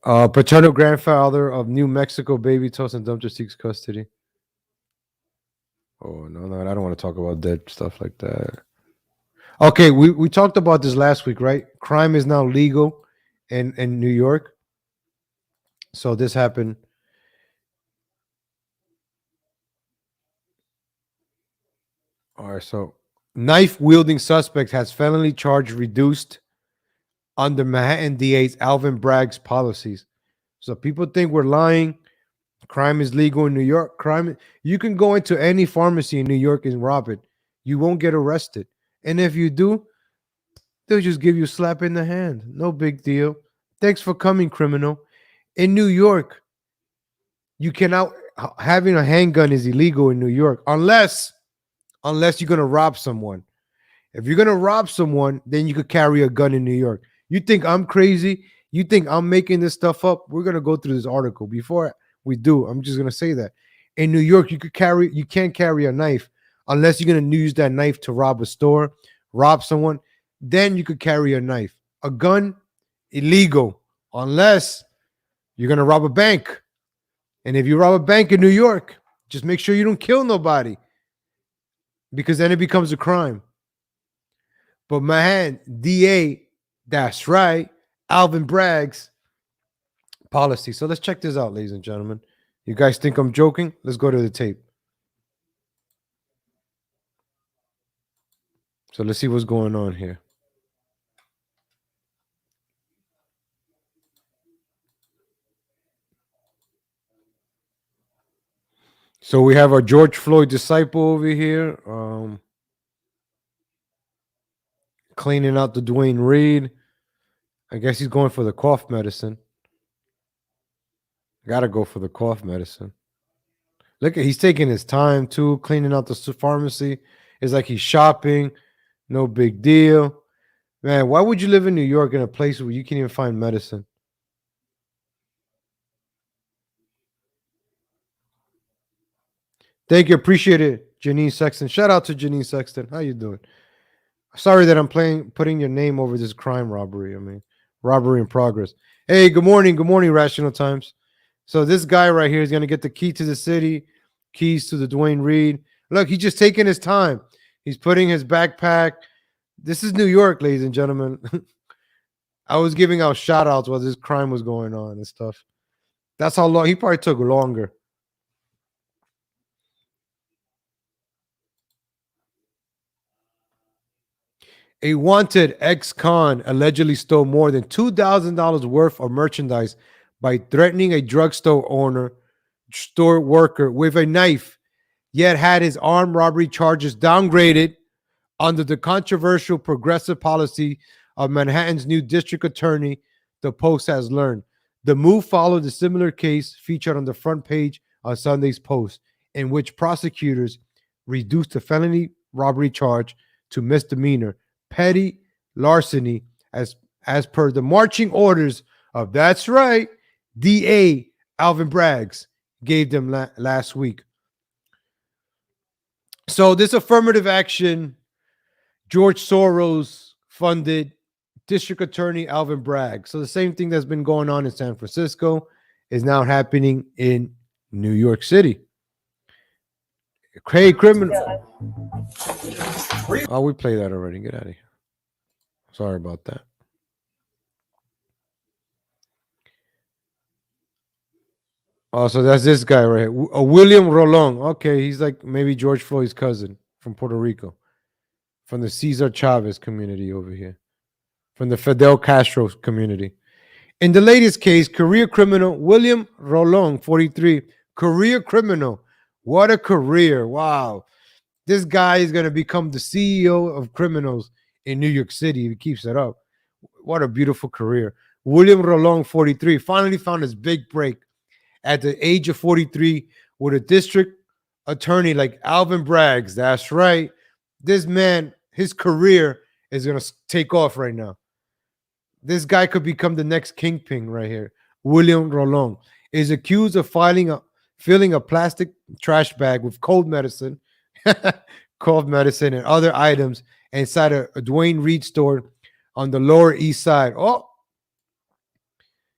Paternal grandfather of New Mexico baby tossed and dumpster seeks custody. Oh, no, I don't want to talk about dead stuff like that. Okay, we talked about this last week, right? Crime is now legal in New York. So this happened. All right, so knife-wielding suspect has felony charge reduced under Manhattan DA's Alvin Bragg's policies. So people think we're lying. Crime is legal in New York. You can go into any pharmacy in New York and rob it. You won't get arrested. And if you do, they'll just give you a slap in the hand. No big deal. Thanks for coming, criminal. In New York, You cannot having a handgun is illegal in New York unless you're gonna rob someone. If you're gonna rob someone, then you could carry a gun in New York. You think I'm crazy? You think I'm making this stuff up? We're gonna go through this article. Before we do, I'm just gonna say that in New York, you can't carry a knife unless you're gonna use that knife to rob a store, rob someone. Then you could carry a knife. A gun, illegal, unless you're gonna rob a bank. And if you rob a bank in New York, just make sure you don't kill nobody, because then it becomes a crime. But man, DA, that's right, Alvin Bragg's policy. So let's check this out, ladies and gentlemen. You guys think I'm joking? Let's go to the tape. So let's see what's going on here. So we have our George Floyd disciple over here, cleaning out the Dwayne Reed. I guess he's going for the cough medicine. Gotta go for the cough medicine. Look, he's taking his time too, cleaning out the pharmacy. It's like he's shopping. No big deal. Man, why would you live in New York in a place where you can't even find medicine? Thank you. Appreciate it, Janine Sexton. Shout out to Janine Sexton. How you doing? Sorry that I'm putting your name over this crime robbery. I mean, robbery in progress. Hey, good morning. Good morning, Rational Times. So this guy right here is going to get the key to the city, keys to the Dwayne Reed. Look, he's just taking his time. He's putting his backpack. This is New York, ladies and gentlemen. I was giving out shout outs while this crime was going on and stuff. That's how long. He probably took longer. A wanted ex-con allegedly stole more than $2,000 worth of merchandise by threatening a drugstore store worker with a knife, yet had his armed robbery charges downgraded under the controversial progressive policy of Manhattan's new district attorney, the Post has learned. The move followed a similar case featured on the front page of Sunday's Post, in which prosecutors reduced the felony robbery charge to misdemeanor petty larceny as per the marching orders of, that's right, DA Alvin Braggs gave them last week. So this affirmative action, George Soros funded District Attorney Alvin Bragg. So the same thing that's been going on in San Francisco is now happening in New York City. Hey, criminal. Oh, we played that already. Get out of here. Sorry about that. Oh, so that's this guy right here. William Rolón. Okay, he's like maybe George Floyd's cousin from Puerto Rico, from the Cesar Chavez community over here, from the Fidel Castro community. In the latest case, career criminal William Rolón, 43, career criminal. What a career. Wow. This guy is going to become the CEO of criminals in New York City if he keeps it up. What a beautiful career. William Rolón, 43, finally found his big break at the age of 43 with a district attorney like Alvin Braggs. That's right. This man, his career is going to take off right now. This guy could become the next kingpin right here. William Rolón is accused of filling a plastic trash bag with cold medicine, and other items inside a Dwayne Reed store on the Lower East Side. Oh,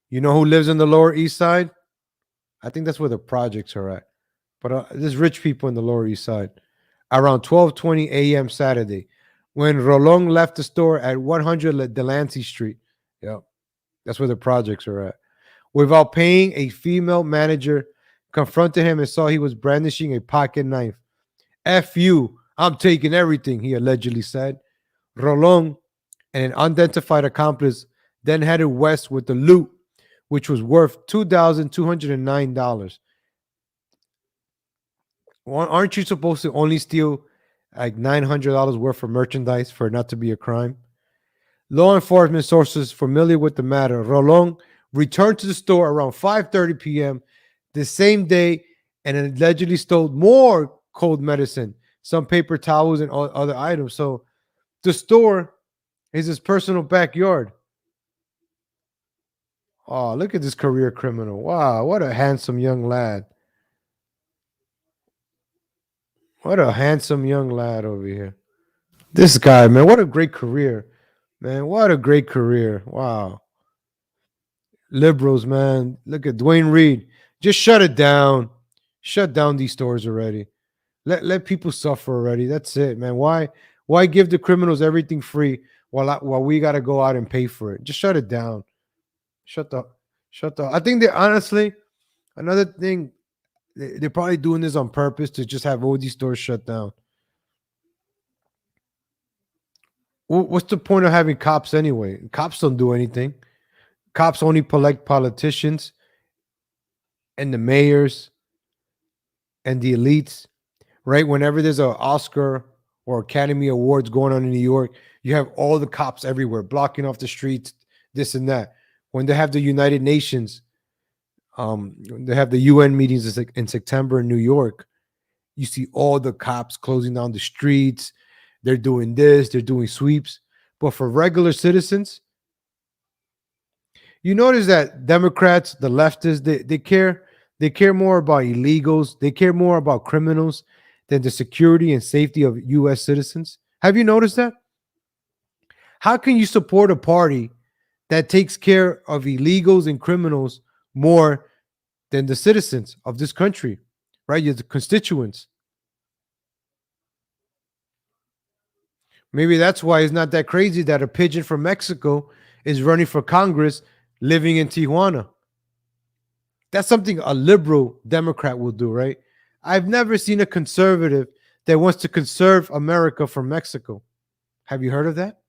you know who lives on the Lower East Side? I think that's where the projects are at. But there's rich people in the Lower East Side. Around 12:20 a.m. Saturday, when Rolón left the store at 100 Delancey Street. Yep, that's where the projects are at. Without paying, a female manager confronted him and saw he was brandishing a pocket knife. F you, I'm taking everything, he allegedly said. Rolón and an unidentified accomplice then headed west with the loot, which was worth $2,209. Aren't you supposed to only steal like $900 worth of merchandise for it not to be a crime? Law enforcement sources familiar with the matter, Rolón returned to the store around 5:30 p.m. the same day and allegedly stole more cold medicine, some paper towels, and other items. So the store is his personal backyard. Oh, look at this career criminal. Wow, what a handsome young lad. What a handsome young lad over here. This guy, man, what a great career. Man, what a great career. Wow. Liberals, man. Look at Dwayne Reed. Just shut it down. Shut down these stores already. Let people suffer already. That's it, man. Why give the criminals everything free while we got to go out and pay for it? Just shut it down. Shut the shut the. I think they honestly another thing they're probably doing this on purpose to just have all these stores shut down. What's the point of having cops anyway? Cops don't do anything. Cops only collect politicians and the mayors and the elites, right? Whenever there's an Oscar or Academy Awards going on in New York, you have all the cops everywhere blocking off the streets, this and that. When they have the United Nations, they have the UN meetings in September in New York, you see all the cops closing down the streets. They're doing this, they're doing sweeps. But for regular citizens, you notice that Democrats, the leftists, they care more about illegals, they care more about criminals than the security and safety of US citizens. Have you noticed that? How can you support a party that takes care of illegals and criminals more than the citizens of this country, right? You're the constituents. Maybe that's why it's not that crazy that a pigeon from Mexico is running for Congress living in Tijuana. That's something a liberal Democrat will do, right? I've never seen a conservative that wants to conserve America from Mexico. Have you heard of that?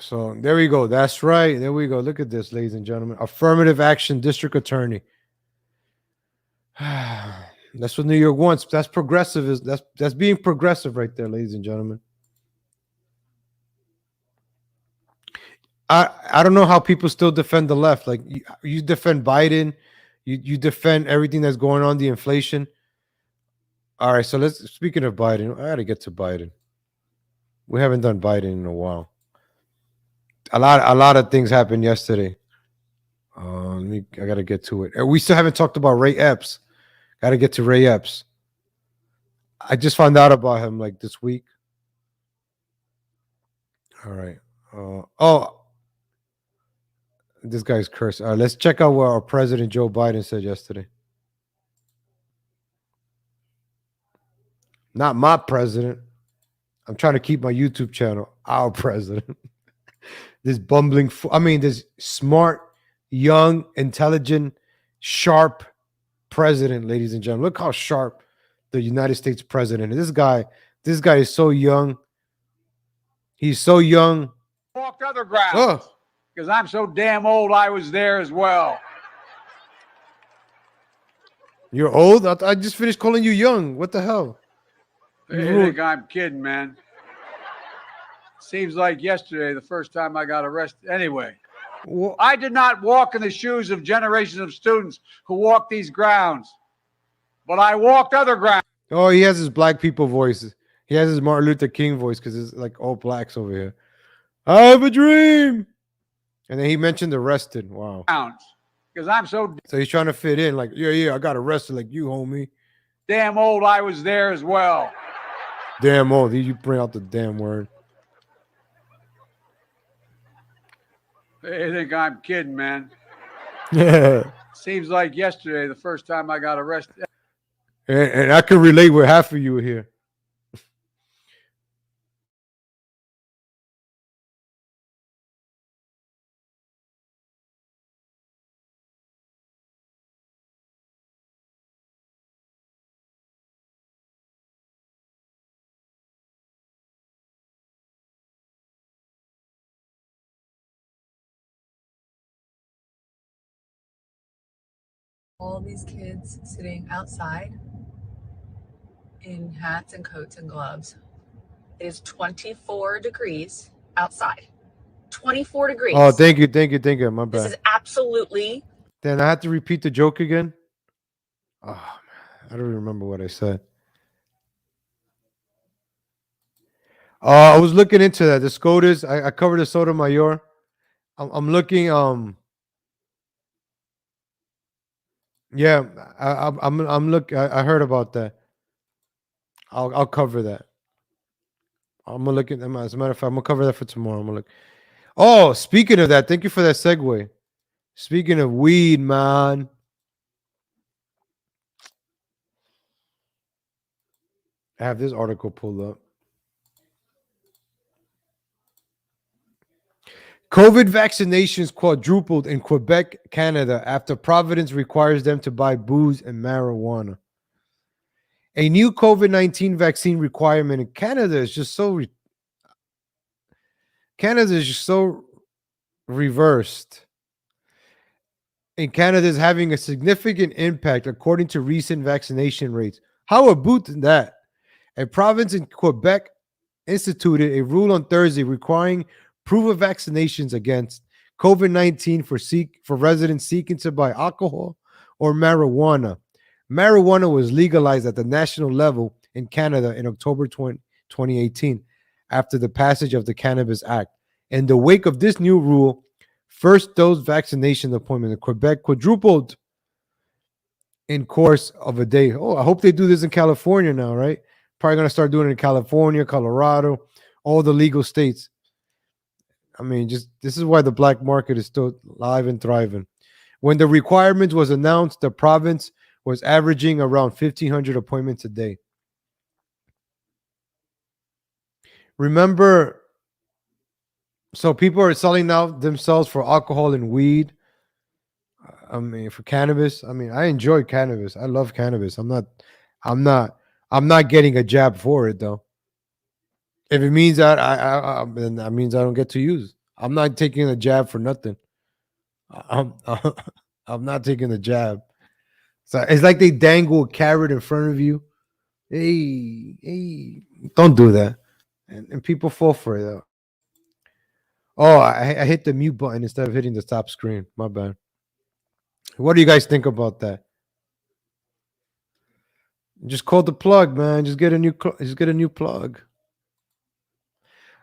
So there we go. That's right. There we go. Look at this, ladies and gentlemen. Affirmative action district attorney. That's what New York wants. That's progressive. That's being progressive right there, ladies and gentlemen. I don't know how people still defend the left. Like you defend Biden, you defend everything that's going on, the inflation. All right, so speaking of Biden, I gotta get to Biden. We haven't done Biden in a while. A lot of things happened yesterday. I gotta get to it. We still haven't talked about Ray Epps. Gotta get to Ray Epps. I just found out about him like this week. All right. This guy's cursed. All right, let's check out what our president Joe Biden said yesterday. Not my president. I'm trying to keep my YouTube channel. Our president. This this smart, young, intelligent, sharp president, ladies and gentlemen. Look how sharp the United States president is. This guy is so young. He's so young. Walked other grounds because I'm so damn old. I was there as well. You're old? I just finished calling you young. What the hell? You think I'm kidding, man? Seems like yesterday, the first time I got arrested. Anyway, I did not walk in the shoes of generations of students who walked these grounds, but I walked other grounds. Oh, he has his black people voice. He has his Martin Luther King voice because it's like all blacks over here. I have a dream. And then he mentioned arrested. Wow. Because I'm so he's trying to fit in. Like, yeah, I got arrested like you, homie. Damn old. I was there as well. Damn old. You bring out the damn word. You think I'm kidding, man? Yeah. Seems like yesterday, the first time I got arrested. And I can relate with half of you here. All these kids sitting outside in hats and coats and gloves It is 24 degrees outside. 24 degrees. Oh, thank you. My This bad. is absolutely. Then I have to repeat the joke again. Oh man, I don't even remember what I said. I was looking into that. The SCOTUS. I covered the Sotomayor. I'm looking. Yeah, I'm look. I heard about that. I'll cover that. I'm gonna look at them. As a matter of fact, I'm gonna cover that for tomorrow. I'm gonna look. Oh, speaking of that, thank you for that segue. Speaking of weed, man. I have this article pulled up. COVID vaccinations quadrupled in Quebec, Canada, after Providence requires them to buy booze and marijuana. A new COVID-19 vaccine requirement in Canada is just so reversed. And Canada is having a significant impact according to recent vaccination rates. How about that? A province in Quebec instituted a rule on Thursday requiring proof of vaccinations against COVID-19 for residents seeking to buy alcohol or marijuana. Marijuana was legalized at the national level in Canada in October 2018 after the passage of the Cannabis Act. In the wake of this new rule, first dose vaccination appointment in Quebec quadrupled in course of a day. Oh, I hope they do this in California now, right? Probably going to start doing it in California, Colorado, all the legal states. I mean, just this is why the black market is still live and thriving. When the requirement was announced, the province was averaging around 1,500 appointments a day. Remember, so people are selling now themselves for alcohol and weed. I mean, for cannabis. I mean, I enjoy cannabis. I love cannabis. I'm not getting a jab for it though. If it means that then that means I don't get to use. I'm not taking a jab for nothing. I'm not taking the jab. So it's like they dangle a carrot in front of you. Hey, don't do that. And people fall for it though. Oh, I hit the mute button instead of hitting the top screen. My bad. What do you guys think about that? Just call the plug, man. Just get a new plug.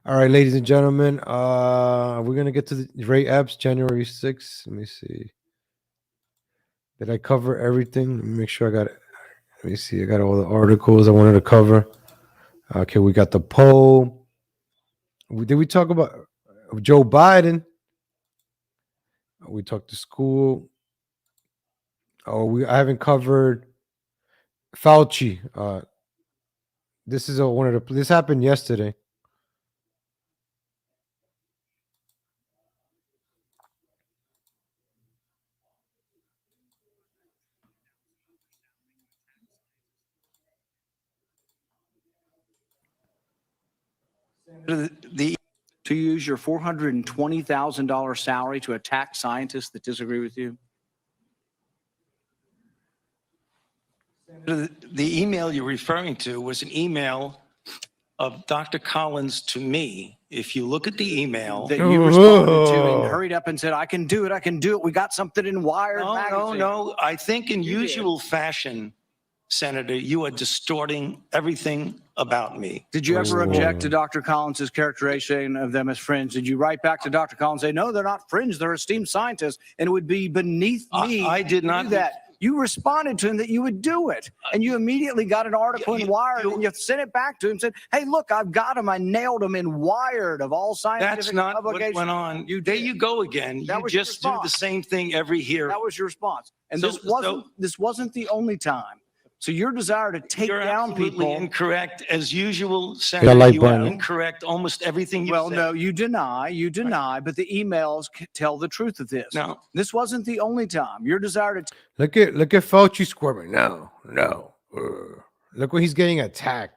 All right, ladies and gentlemen. We're gonna get to the Ray Epps, January 6th. Let me see. Did I cover everything? Let me make sure I got it. Let me see. I got all the articles I wanted to cover. Okay, we got the poll. Did we talk about Joe Biden? We talked to school. Oh, I haven't covered Fauci. This is this happened yesterday. To use your $420,000 salary to attack scientists that disagree with you? The email you're referring to was an email of Dr. Collins to me. If you look at the email that you responded to and hurried up and said, I can do it. We got something in Wired magazine. No. I think in usual fashion, Senator, you are distorting everything about me. Did you ever object to Dr. Collins's characterization of them as friends? Did you write back to Dr. Collins and say, no, they're not friends, they're esteemed scientists, and it would be beneath me I did to not do that? You responded to him that you would do it, and you immediately got an article in Wired, and you sent it back to him and said, hey, look, I've got him. I nailed him in Wired of all scientific That's not publications. what went on. There you go again. That You was your just do the response. same thing every year. That was your response. And So- this wasn't the only time. So your desire to take You're down absolutely people. incorrect. As usual, Yeah, Senator, like you are Biden. incorrect almost everything you Well, said. no, you deny, but the emails tell the truth of this. No. This wasn't the only time. Your desire to Look at Fauci squirming. No. Look where he's getting attacked.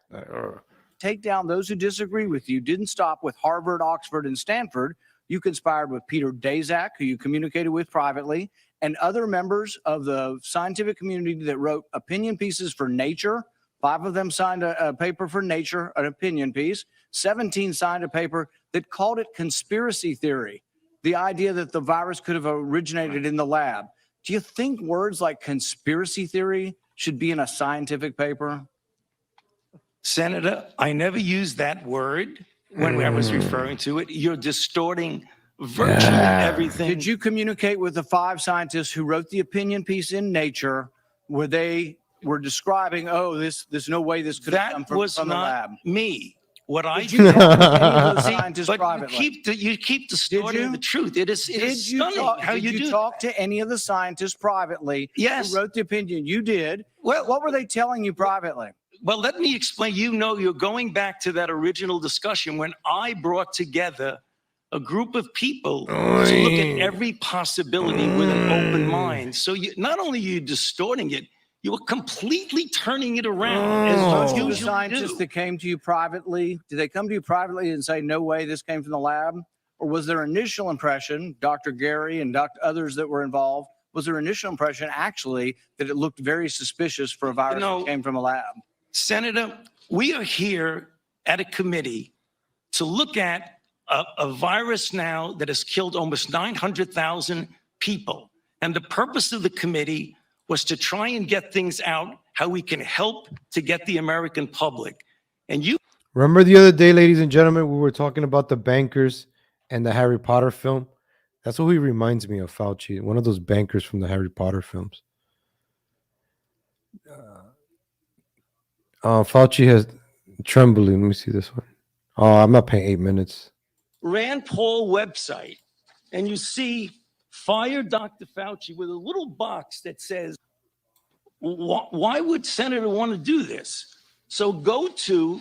take down those who disagree with you didn't stop with Harvard, Oxford, and Stanford. You conspired with Peter Daszak, who you communicated with privately, and other members of the scientific community that wrote opinion pieces for Nature. 5 of them signed a paper for Nature, an opinion piece. 17 signed a paper that called it conspiracy theory, the idea that the virus could have originated in the lab. Do you think words like conspiracy theory should be in a scientific paper? Senator, I never used that word when I was referring to it. You're distorting virtually everything. Did you communicate with the 5 scientists who wrote the opinion piece in Nature where they were describing, oh, there's no way this could have come That was from the not lab? me. What I Did you talk to any of those See, scientists but privately? you keep distorting the truth. It is stunning how did you you do talk to any of the scientists privately Yes. who wrote the opinion? You did. Well- what were they telling you privately? Well, let me explain. You know, you're going back to that original discussion when I brought together a group of people to look at every possibility with an open mind. So not only are you distorting it, you were completely turning it around, as Most you of the usually scientists do. that came to you privately, did they come to you privately and say, no way, this came from the lab? Or was their initial impression, Dr. Gary and others that were involved, was their initial impression actually that it looked very suspicious for a virus that came from a lab? Senator, we are here at a committee to look at a virus now that has killed almost 900,000 people. And the purpose of the committee was to try and get things out, how we can help to get the American public. And you Remember the other day, ladies and gentlemen, we were talking about the bankers and the Harry Potter film. That's what he reminds me of, Fauci, one of those bankers from the Harry Potter films. Fauci has trembling. Let me see this one. Oh, I'm not paying 8 minutes. Rand Paul website, and you see fire Dr. Fauci with a little box that says, why would Senator want to do this? So go to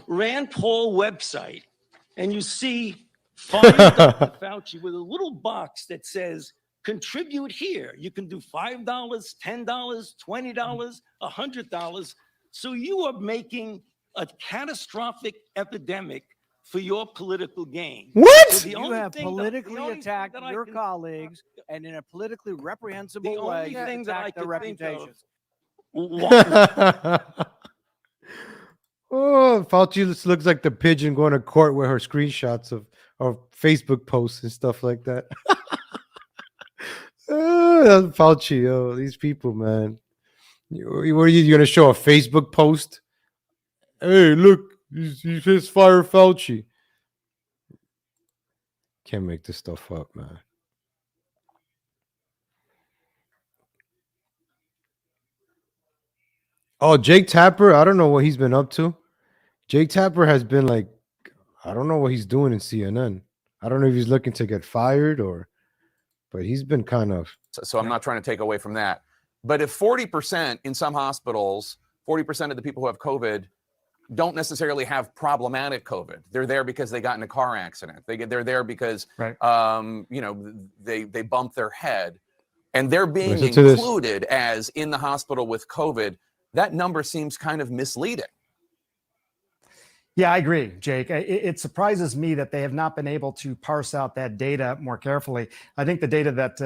Rand Paul website, and you see fire Dr. Fauci with a little box that says, contribute here. You can do $5, $10, $20, $100. So you are making a catastrophic epidemic for your political gain. What? So the You only have thing that- the politically only thing attacked that I your can- colleagues and in a politically reprehensible The way only thing that I attacked their could think of- reputation. Oh, Fauci just looks like the pigeon going to court with her screenshots of Facebook posts and stuff like that. Oh, Fauci, oh, these people, man. What are you going to show a Facebook post? Hey, look, he says fire Fauci. Can't make this stuff up, man. Oh, Jake Tapper, I don't know what he's been up to. Jake Tapper has been like, I don't know what he's doing in CNN. I don't know if he's looking to get fired but he's been kind of. So I'm not trying to take away from that. But if 40% in some hospitals, 40% of the people who have COVID don't necessarily have problematic COVID. They're there because they got in a car accident. They're there because, they bumped their head. And they're being included as in the hospital with COVID. That number seems kind of misleading. Yeah, I agree, Jake. It surprises me that they have not been able to parse out that data more carefully. I think the data that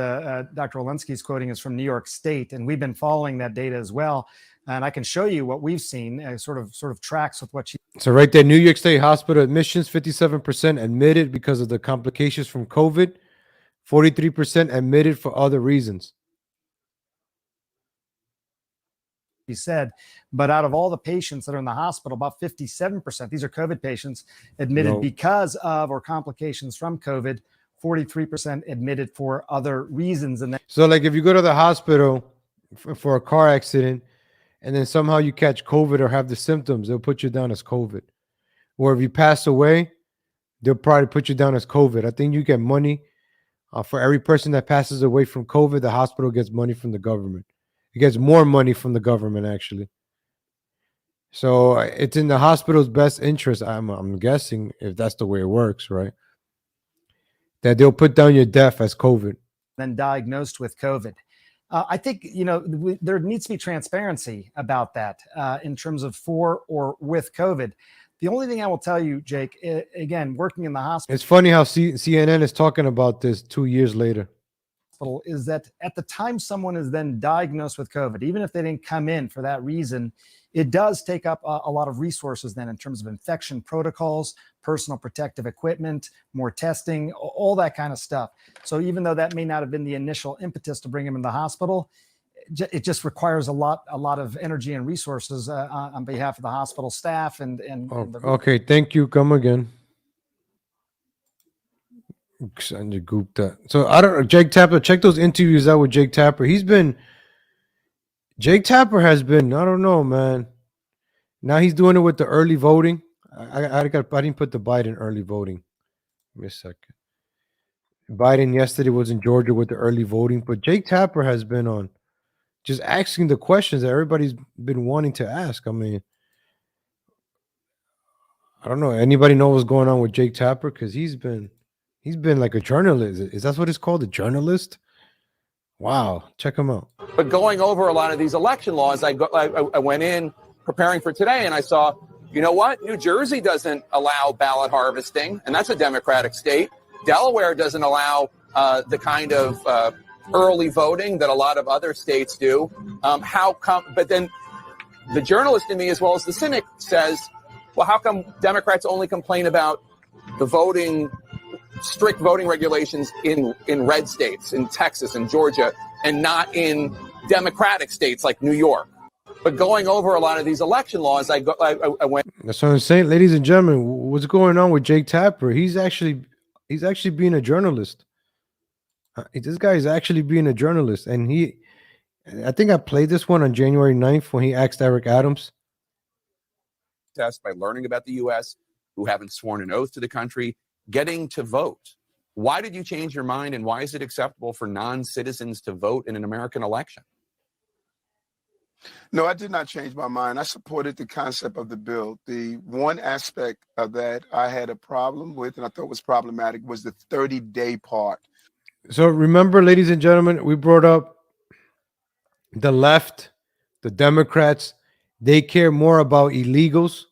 Dr. Walensky is quoting is from New York State, and we've been following that data as well. And I can show you what we've seen, sort of tracks with what she. So right there, New York State hospital admissions, 57% admitted because of the complications from COVID, 43% admitted for other reasons. He said, but out of all the patients that are in the hospital, about 57%, these are COVID patients, admitted because of or complications from COVID, 43% admitted for other reasons. And so like if you go to the hospital for a car accident and then somehow you catch COVID or have the symptoms, they'll put you down as COVID. Or if you pass away, they'll probably put you down as COVID. I think you get money for every person that passes away from COVID. The hospital gets money from the government. It gets more money from the government, actually. So it's in the hospital's best interest, I'm guessing, if that's the way it works, right? That they'll put down your death as COVID. Then diagnosed with COVID. I think, there needs to be transparency about that in terms of for or with COVID. The only thing I will tell you, Jake, again, working in the hospital. It's funny how CNN is talking about this 2 years later. hospital is that at the time someone is then diagnosed with COVID, even if they didn't come in for that reason, it does take up a lot of resources then in terms of infection protocols, personal protective equipment, more testing, all that kind of stuff. So even though that may not have been the initial impetus to bring him in the hospital, it just requires a lot of energy and resources on behalf of the hospital staff and Okay, thank you. Come again. Sanjay Gupta. So I don't know. Jake Tapper, check those interviews out with Jake Tapper. Jake Tapper has been, I don't know, man. Now he's doing it with the early voting. I didn't put the Biden early voting. Give me a second. Biden yesterday was in Georgia with the early voting, but Jake Tapper has been on just asking the questions that everybody's been wanting to ask. I mean, I don't know. Anybody know what's going on with Jake Tapper? Because he's been like a journalist. Is that what it's called? A journalist? Wow. Check him out. But going over a lot of these election laws, I went in preparing for today and I saw, you know what? New Jersey doesn't allow ballot harvesting, and that's a Democratic state. Delaware doesn't allow the kind of early voting that a lot of other states do. How come? But then the journalist in me, as well as the cynic, says, well, how come Democrats only complain about the strict voting regulations in red states, in Texas and Georgia, and not in Democratic states like New York? But going over a lot of these election laws, I went. That's what I'm saying, ladies and gentlemen. What's going on with Jake Tapper? He's actually being a journalist. This guy is actually being a journalist, and I think I played this one on January 9th when he asked Eric Adams. Test by learning about the U.S., who haven't sworn an oath to the country, getting to vote. Why did you change your mind, and why is it acceptable for non-citizens to vote in an American election? No, I did not change my mind. I supported the concept of the bill. The one aspect of that I had a problem with, and I thought was problematic, was the 30-day part. So remember, ladies and gentlemen, we brought up the left, the Democrats. They care more about illegals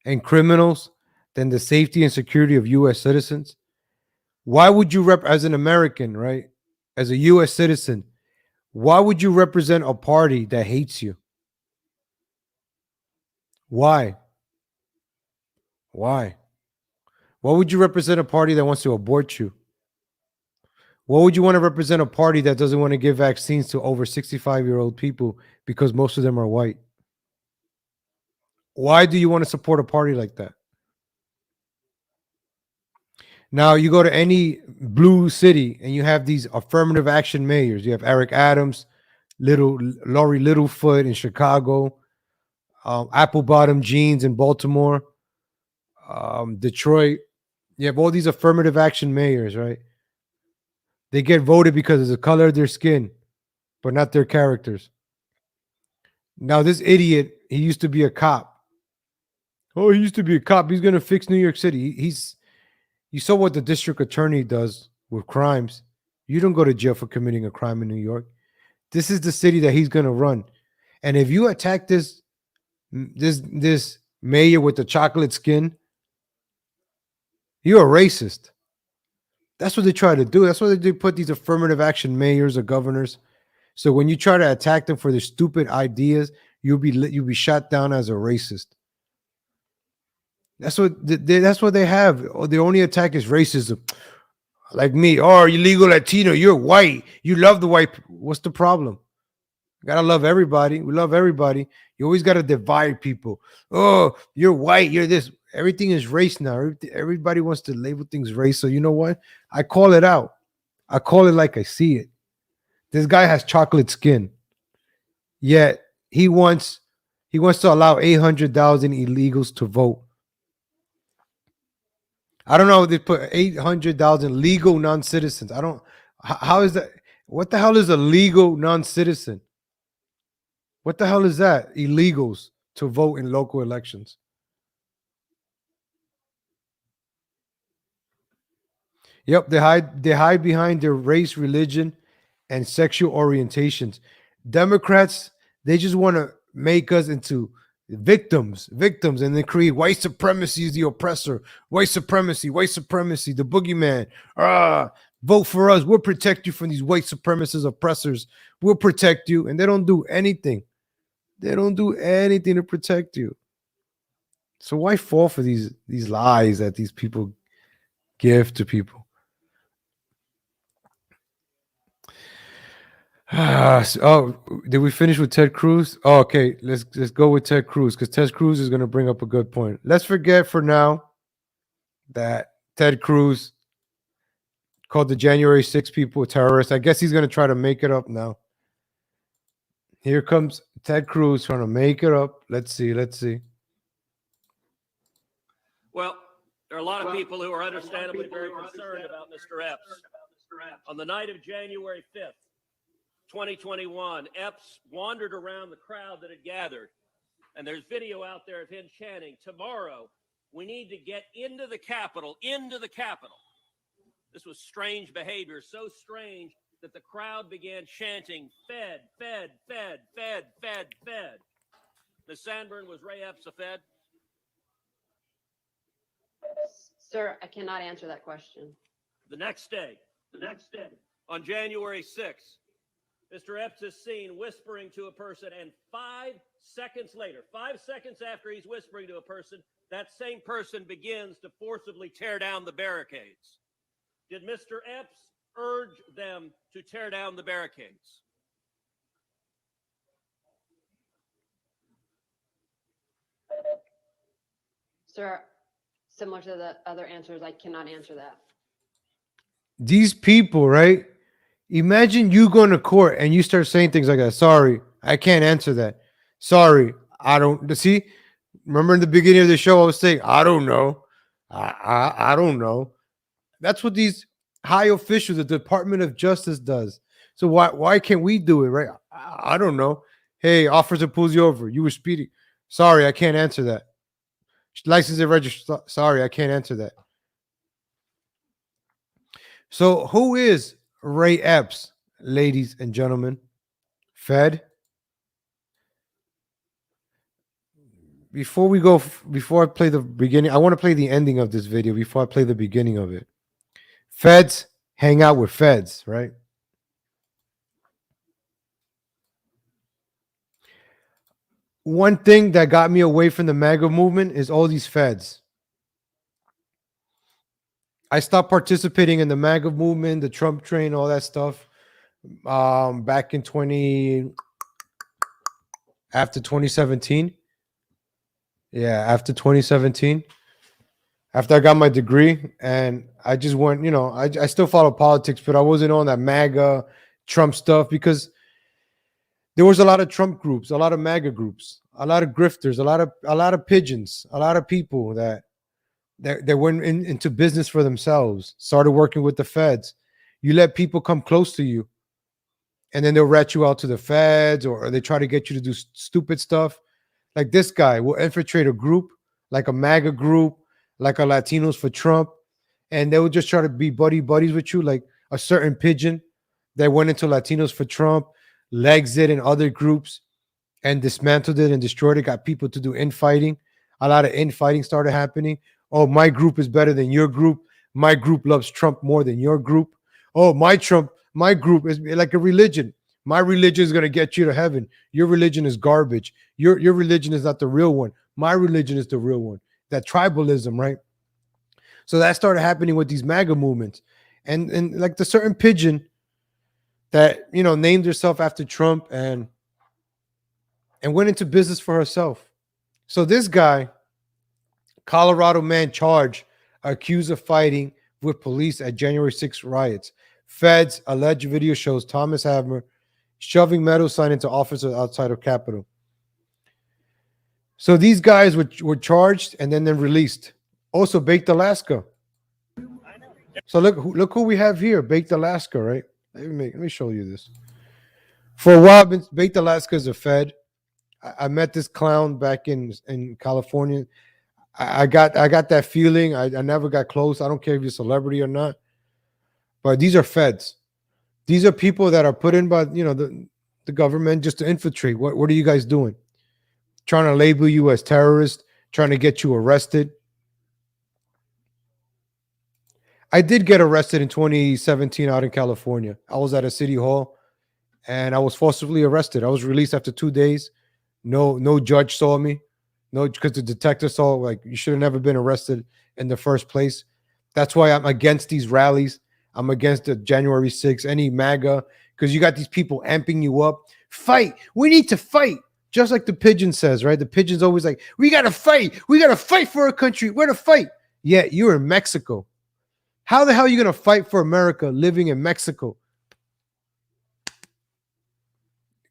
and criminals than the safety and security of U.S. citizens. Why would you as an American, right, as a U.S. citizen, why would you represent a party that hates you? Why? Why would you represent a party that wants to abort you? Why would you want to represent a party that doesn't want to give vaccines to over 65-year-old people because most of them are white? Why do you want to support a party like that? Now, you go to any blue city and you have these affirmative action mayors. You have Eric Adams, Lori Littlefoot in Chicago, Apple Bottom Jeans in Baltimore, Detroit. You have all these affirmative action mayors, right? They get voted because of the color of their skin, but not their characters. Now, this idiot, he used to be a cop. Oh, he used to be a cop. He's going to fix New York City. You saw what the district attorney does with crimes. You don't go to jail for committing a crime in New York. This is the city that he's going to run. And if you attack this mayor with the chocolate skin, you're a racist. That's what they try to do. That's why they put these affirmative action mayors or governors. So when you try to attack them for their stupid ideas, you'll be shot down as a racist. That's what they have. The only attack is racism. Like me, illegal Latino, you're white. You love the white. What's the problem? You gotta love everybody. We love everybody. You always gotta divide people. Oh, you're white. You're this. Everything is race now. Everybody wants to label things race. So you know what? I call it out. I call it like I see it. This guy has chocolate skin. Yet he wants to allow 800,000 illegals to vote. I don't know if they put 800,000 legal non-citizens. How is that? What the hell is a legal non-citizen? What the hell is that? Illegals to vote in local elections. Yep, they hide behind their race, religion, and sexual orientations. Democrats, they just want to make us into victims, and they create white supremacy is the oppressor, white supremacy, the boogeyman. Vote for us. We'll protect you from these white supremacist oppressors. We'll protect you. And they don't do anything. They don't do anything to protect you. So why fall for these lies that these people give to people? Oh, did we finish with Ted Cruz? Oh, okay, let's go with Ted Cruz because Ted Cruz is going to bring up a good point. Let's forget for now that Ted Cruz called the January 6 people terrorists. I guess he's going to try to make it up now. Here comes Ted Cruz trying to make it up. Let's see. Well, there are a lot of people who are understandably very concerned about Mr. Epps. On the night of January 5th, 2021, Epps wandered around the crowd that had gathered, and there's video out there of him chanting, "Tomorrow, we need to get into the Capitol, into the Capitol." This was strange behavior, so strange that the crowd began chanting, "Fed, Fed, Fed, Fed, Fed, Fed." Ms. Sandburn, was Ray Epps a Fed? Sir, I cannot answer that question. The next day, on January 6th, Mr. Epps is seen whispering to a person, and 5 seconds later, 5 seconds after he's whispering to a person, that same person begins to forcibly tear down the barricades. Did Mr. Epps urge them to tear down the barricades? Sir, similar to the other answers, I cannot answer that. These people, right? Imagine you going to court and you start saying things like that. Sorry, I can't answer that. Sorry, I don't see. Remember in the beginning of the show, I was saying, I don't know. I don't know. That's what these high officials, the Department of Justice does. So why can't we do it, right? I don't know. Hey, officer pulls you over. You were speeding. Sorry, I can't answer that. License and register. Sorry, I can't answer that. So who is Ray Epps, ladies and gentlemen? Fed? Before I play the beginning, I want to play the ending of this video before I play the beginning of it. Feds hang out with feds, right? One thing that got me away from the MAGA movement is all these feds. I stopped participating in the MAGA movement, the Trump train, all that stuff. Back in after 2017. Yeah, after 2017. After I got my degree, and I just went, I still follow politics, but I wasn't on that MAGA Trump stuff because there was a lot of Trump groups, a lot of MAGA groups, a lot of grifters, a lot of pigeons, a lot of people that went into business for themselves, started working with the feds. You let people come close to you, and then they'll rat you out to the feds, or they try to get you to do stupid stuff. Like this guy will infiltrate a group, like a MAGA group, like a Latinos for Trump, and they will just try to be buddies with you, like a certain pigeon that went into Latinos for Trump, legs it in other groups, and dismantled it and destroyed it, got people to do infighting. A lot of infighting started happening. Oh, my group is better than your group. My group loves Trump more than your group. Oh, my group is like a religion. My religion is going to get you to heaven. Your religion is garbage. Your religion is not the real one. My religion is the real one. That tribalism, right? So that started happening with these MAGA movements. And like the certain pigeon that, named herself after Trump and went into business for herself. So this guy, Colorado man charged, accused of fighting with police at January 6th riots. Feds alleged video shows Thomas Hammer shoving metal sign into officers outside of Capitol. So these guys were charged and then released. Also, Baked Alaska. So look who we have here, Baked Alaska, right? Let me show you this. For a while, Baked Alaska is a Fed. I met this clown back in California. I got that feeling. I never got close. I don't care if you're a celebrity or not. But these are feds. These are people that are put in by the government just to infiltrate. What are you guys doing? Trying to label you as terrorist, trying to get you arrested. I did get arrested in 2017 out in California. I was at a city hall and I was forcibly arrested. I was released after 2 days. No judge saw me. No, because the detective saw like you should have never been arrested in the first place. That's why I'm against these rallies. I'm against the January 6th, any MAGA, because you got these people amping you up. Fight. We need to fight. Just like the pigeon says, right? The pigeon's always like, we got to fight. We got to fight for our country. We're to fight. Yeah, you're in Mexico. How the hell are you going to fight for America living in Mexico?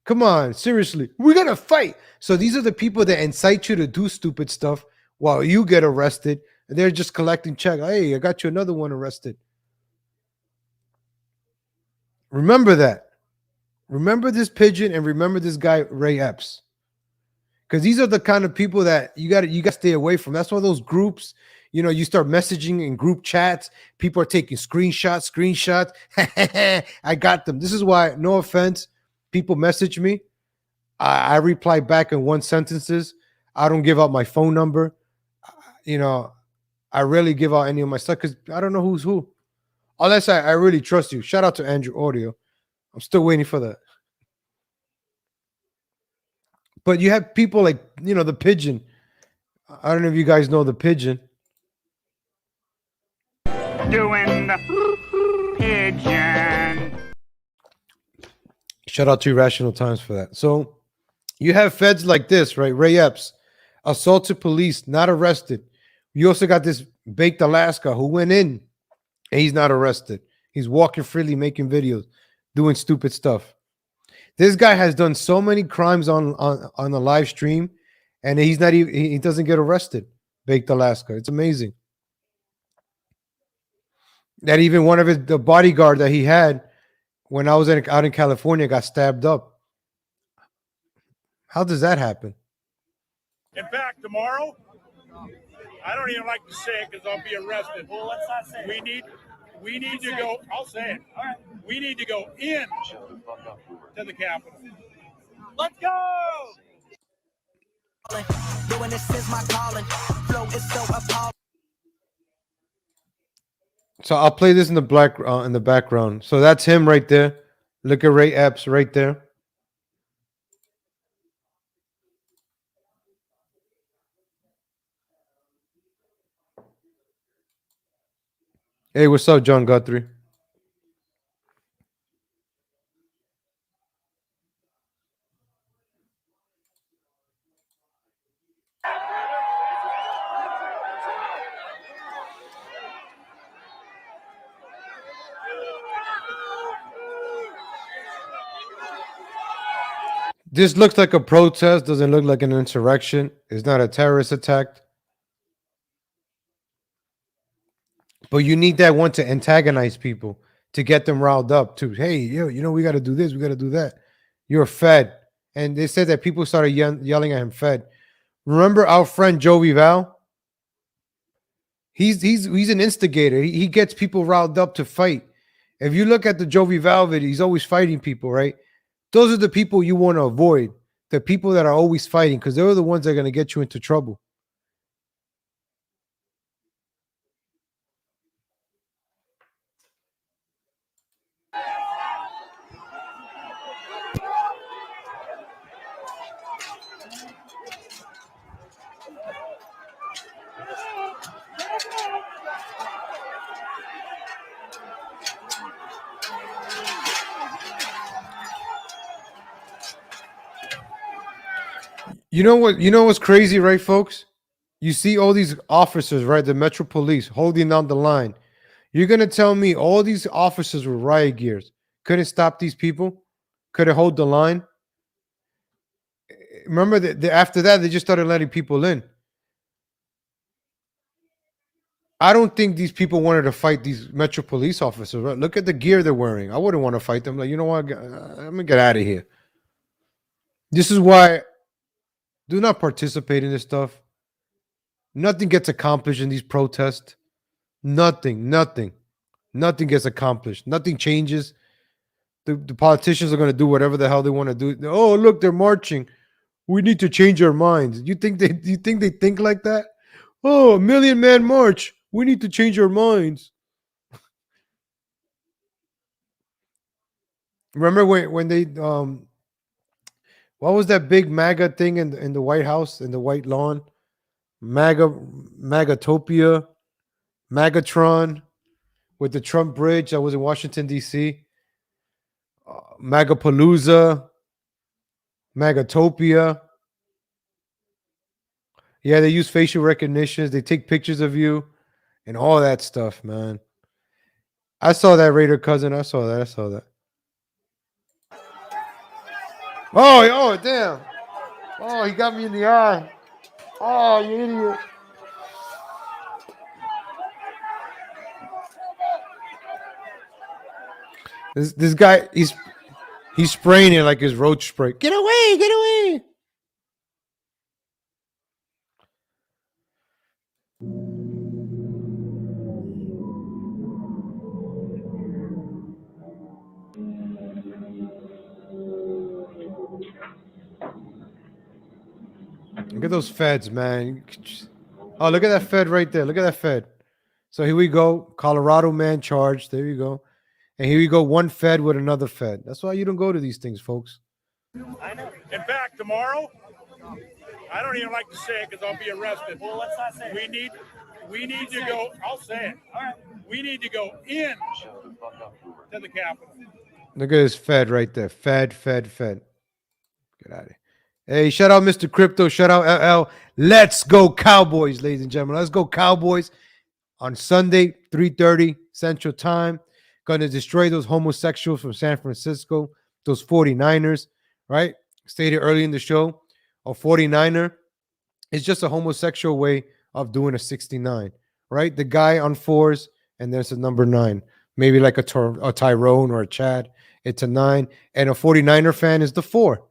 Come on, seriously. We got to fight. So these are the people that incite you to do stupid stuff while you get arrested. And they're just collecting checks. Hey, I got you another one arrested. Remember that. Remember this pigeon and remember this guy, Ray Epps. Because these are the kind of people that you got to stay away from. That's why those groups, you start messaging in group chats. People are taking screenshots. I got them. This is why, no offense, people message me. I reply back in one sentences. I don't give out my phone number. I rarely give out any of my stuff because I don't know who's who. Unless I really trust you. Shout out to Andrew Audio. I'm still waiting for that. But you have people like, the pigeon. I don't know if you guys know the pigeon. Doing the pigeon. Shout out to Irrational Times for that. So you have feds like this, right? Ray Epps, assaulted police, not arrested. You also got this Baked Alaska who went in and he's not arrested. He's walking freely, making videos, doing stupid stuff. This guy has done so many crimes on the live stream, and he doesn't get arrested. Baked Alaska. It's amazing. That even one of the bodyguard that he had when I was out in California got stabbed up. How does that happen? In fact, tomorrow, I don't even like to say it because I'll be arrested. Well, let's not say it. We need to go. I'll say it. All right. We need to go in to the Capitol. Let's go. Doing this is my calling. Flow is so appalling. So I'll play this in the background. So that's him right there. Look at Ray Epps right there. Hey, what's up, John Guthrie? This looks like a protest, doesn't look like an insurrection. It's not a terrorist attack. But you need that one to antagonize people, to get them riled up to, hey, we got to do this, we got to do that. You're fed. And they said that people started yelling at him, fed. Remember our friend Joey Val? He's an instigator. He gets people riled up to fight. If you look at the Joey Val video, he's always fighting people, right? Those are the people you want to avoid. The people that are always fighting, because they're the ones that are going to get you into trouble. You know what? You know what's crazy, right, folks? You see all these officers, right? The Metro Police holding down the line. You're gonna tell me all these officers with riot gears couldn't stop these people? Couldn't hold the line? Remember that after that they just started letting people in. I don't think these people wanted to fight these Metro Police officers. Right? Look at the gear they're wearing. I wouldn't want to fight them. Like, you know what? I'm gonna get out of here. This is why. Do not participate in this stuff. Nothing gets accomplished in these protests. Nothing gets accomplished. Nothing changes. The politicians are going to do whatever the hell they want to do. Oh, look, they're marching. We need to change our minds. You think they think like that? Oh, 1 million man march. We need to change our minds. Remember when they what was that big MAGA thing in the White House, in the White Lawn? Magatopia, Magatron, with the Trump bridge that was in Washington D.C. Magapalooza, Magatopia. Yeah, they use facial recognitions. They take pictures of you and all that stuff, man. I saw that, Raider cousin. I saw that. I saw that. Oh, damn. Oh, he got me in the eye. Oh, you idiot. This guy, he's spraying it like his roach spray. Get away, get away. Look at those feds, man. Oh, look at that fed right there. Look at that fed. So here we go. Colorado man charged. There you go. And here you go. One fed with another fed. That's why you don't go to these things, folks. In fact, tomorrow, I don't even like to say it because I'll be arrested. Well, let's not say it. We need to go. I'll say it. All right. We need to go in to the Capitol. Look at this fed right there. Fed. Get out of here. Hey, shout out Mr. Crypto. Shout out LL. Let's go Cowboys, ladies and gentlemen. Let's go Cowboys on Sunday, 3:30 Central Time. Going to destroy those homosexuals from San Francisco, those 49ers, right? Stated early in the show, a 49er is just a homosexual way of doing a 69, right? The guy on fours, and there's a number 9. Maybe like a Tyrone or a Chad. It's a 9. And a 49er fan is the 4.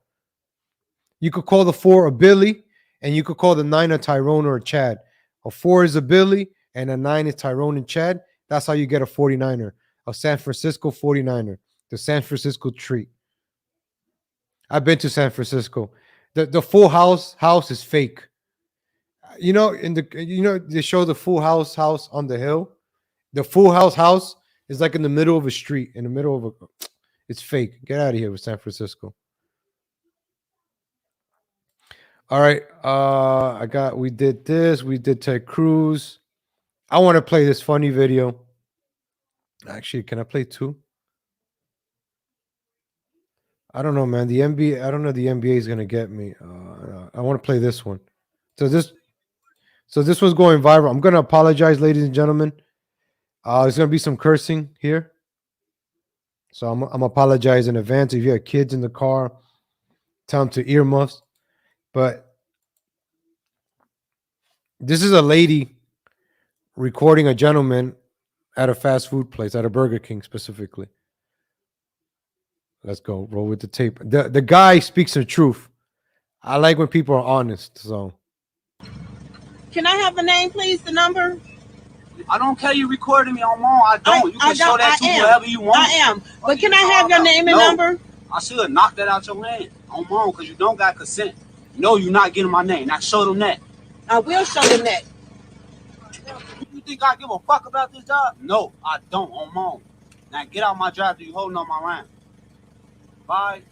You could call the 4 a Billy, and you could call the 9 a Tyrone or a Chad. A 4 is a Billy, and a 9 is Tyrone and Chad. That's how you get a 49er, a San Francisco 49er, the San Francisco treat. I've been to San Francisco. The Full House is fake. They show the Full House on the hill. The Full House is like in the middle of a street, in the middle of a. It's fake. Get out of here with San Francisco. All right. We did this. We did Ted Cruz. I want to play this funny video. Actually, can I play 2? I don't know, man. The NBA, I don't know. The NBA is gonna get me. I want to play this one. So this was going viral. I'm gonna apologize, ladies and gentlemen. There's gonna be some cursing here, so I'm apologize in advance. If you have kids in the car, tell them to earmuffs. But this is a lady recording a gentleman at a fast food place, at a Burger King specifically. Let's go. Roll with the tape. The guy speaks the truth. I like when people are honest. So, can I have the name, please? The number? I don't care you recording me on mom. I don't. You can show that to whoever you want. I am. But can I have your name and number? I should knock that out your hand on mom because you don't got consent. No, you're not getting my name. Now show them that. I will show them that. You think I give a fuck about this job? No, I don't on mom. Now get out my drive. You holding on my line. Bye.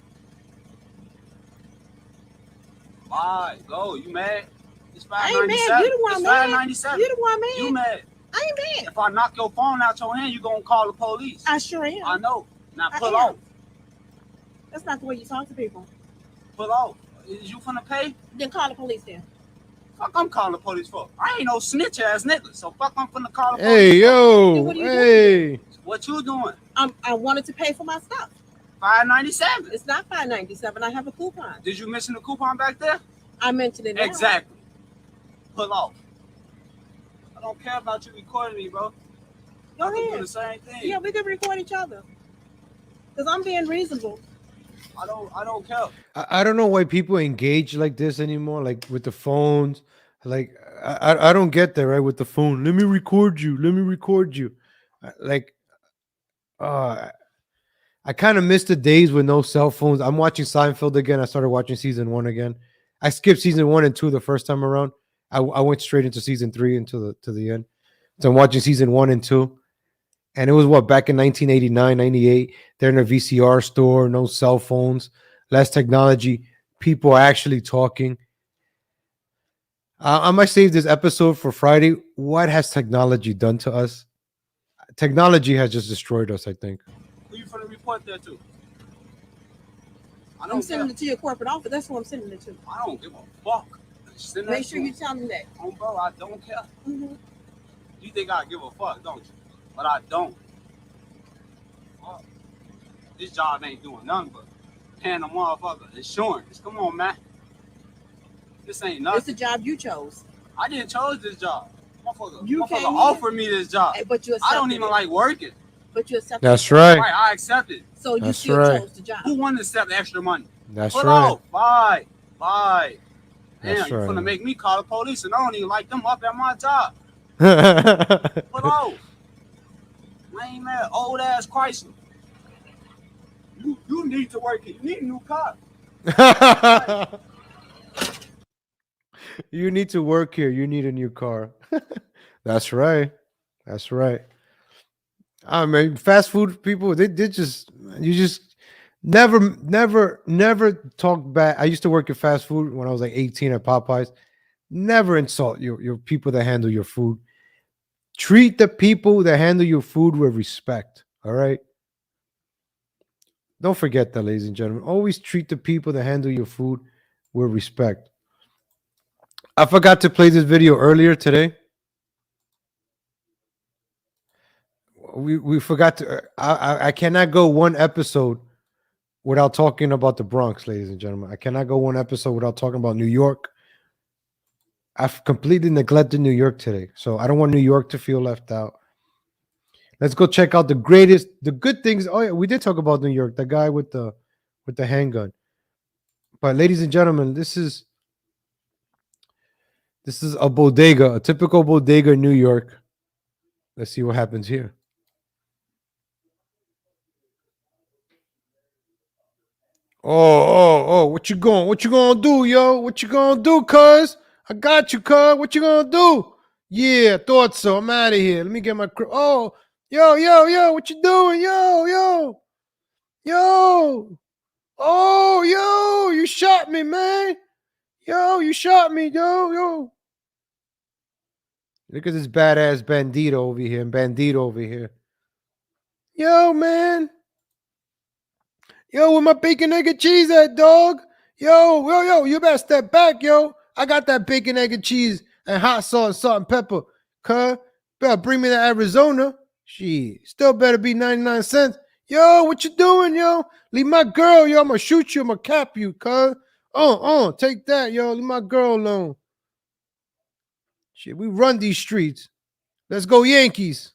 Bye. Go. You mad? It's I ain't mad. You the one mad. You the one mad. You mad? I ain't mad. If I knock your phone out your hand, you gonna call the police. I sure am. I know. Now pull off. That's not the way you talk to people. Pull off. Is you finna pay? Then call the police then. Fuck, I'm calling the police for. I ain't no snitch ass nigga. So fuck, I'm finna call the police. Hey, yo. What are you Hey. What you doing? I wanted to pay for my stuff. $5.97. It's not $5.97. I have a coupon. Did you mention the coupon back there? I mentioned it now. Exactly. Pull off. I don't care about you recording me, bro. Go I can ahead. do the same thing. Yeah, we can record each other. Because I'm being reasonable. I don't care. I don't know why people engage like this anymore, like with the phones. Like I don't get there, right? With the phone. Let me record you. I kind of missed the days with no cell phones. I'm watching Seinfeld again. I started watching season 1 again. I skipped season 1 and 2 the first time around. I went straight into season 3 to the end. So I'm watching season 1 and 2. And it was what, back in 1989, 98. They're in a VCR store, no cell phones, less technology, people actually talking. I might save this episode for Friday. What has technology done to us? Technology has just destroyed us, I think. Who you finna report that to? I'm sending it to your corporate office. That's who I'm sending it to. I don't give a fuck. Send that Make sure to you tell them that. Oh, bro, I don't care. Mm-hmm. You think I give a fuck, don't you? But I don't. Fuck. This job ain't doing nothing but paying a motherfucker insurance. Come on, man. This ain't nothing. It's a job you chose. I didn't chose this job. Motherfucker, You motherfucker came offered me this job. But you I don't accepted even it. like working. But you accepted That's it. right. Right, I accepted. So you That's still right. chose the job. Who wanted to accept extra money? That's Put right. off. Bye. Bye. Damn, That's you right. finna make me call the police and I don't even like them up at my job. Put off. Lame ass, old ass Chrysler. You need to work here. You need a new car. You need to work here. You need a new car. That's right. That's right. I mean, fast food people, they just, you just never talk bad. I used to work at fast food when I was like 18 at Popeyes. Never insult your people that handle your food. Treat the people that handle your food with respect. All right. Don't forget that, ladies and gentlemen. Always treat the people that handle your food with respect. I forgot to play this video earlier today. We forgot to. I cannot go one episode without talking about the Bronx, ladies and gentlemen. I cannot go one episode without talking about New York. I've completely neglected New York today, so I don't want New York to feel left out. Let's go check out the good things. Oh yeah, we did talk about New York. The guy with the handgun. But ladies and gentlemen, this is a bodega, a typical bodega in New York. Let's see what happens here. Oh, what you gonna do, yo? What you gonna do, cuz? I got you, cuz. What you gonna do? Yeah, I thought so. I'm out of here. Let me get my yo, what you doing? Yo. Oh, yo, you shot me, man. Yo, you shot me, yo. Look at this badass bandito over here. Yo, man. Yo, where my bacon, egg, and cheese at, dog? Yo, you better step back, yo. I got that bacon, egg, and cheese and hot sauce, salt, and pepper. Cuz, better bring me to Arizona. Shit, still better be 99 cents. Yo, what you doing, yo? Leave my girl, yo. I'm gonna shoot you. I'm gonna cap you, cuz. Take that, yo. Leave my girl alone. Shit, we run these streets. Let's go, Yankees.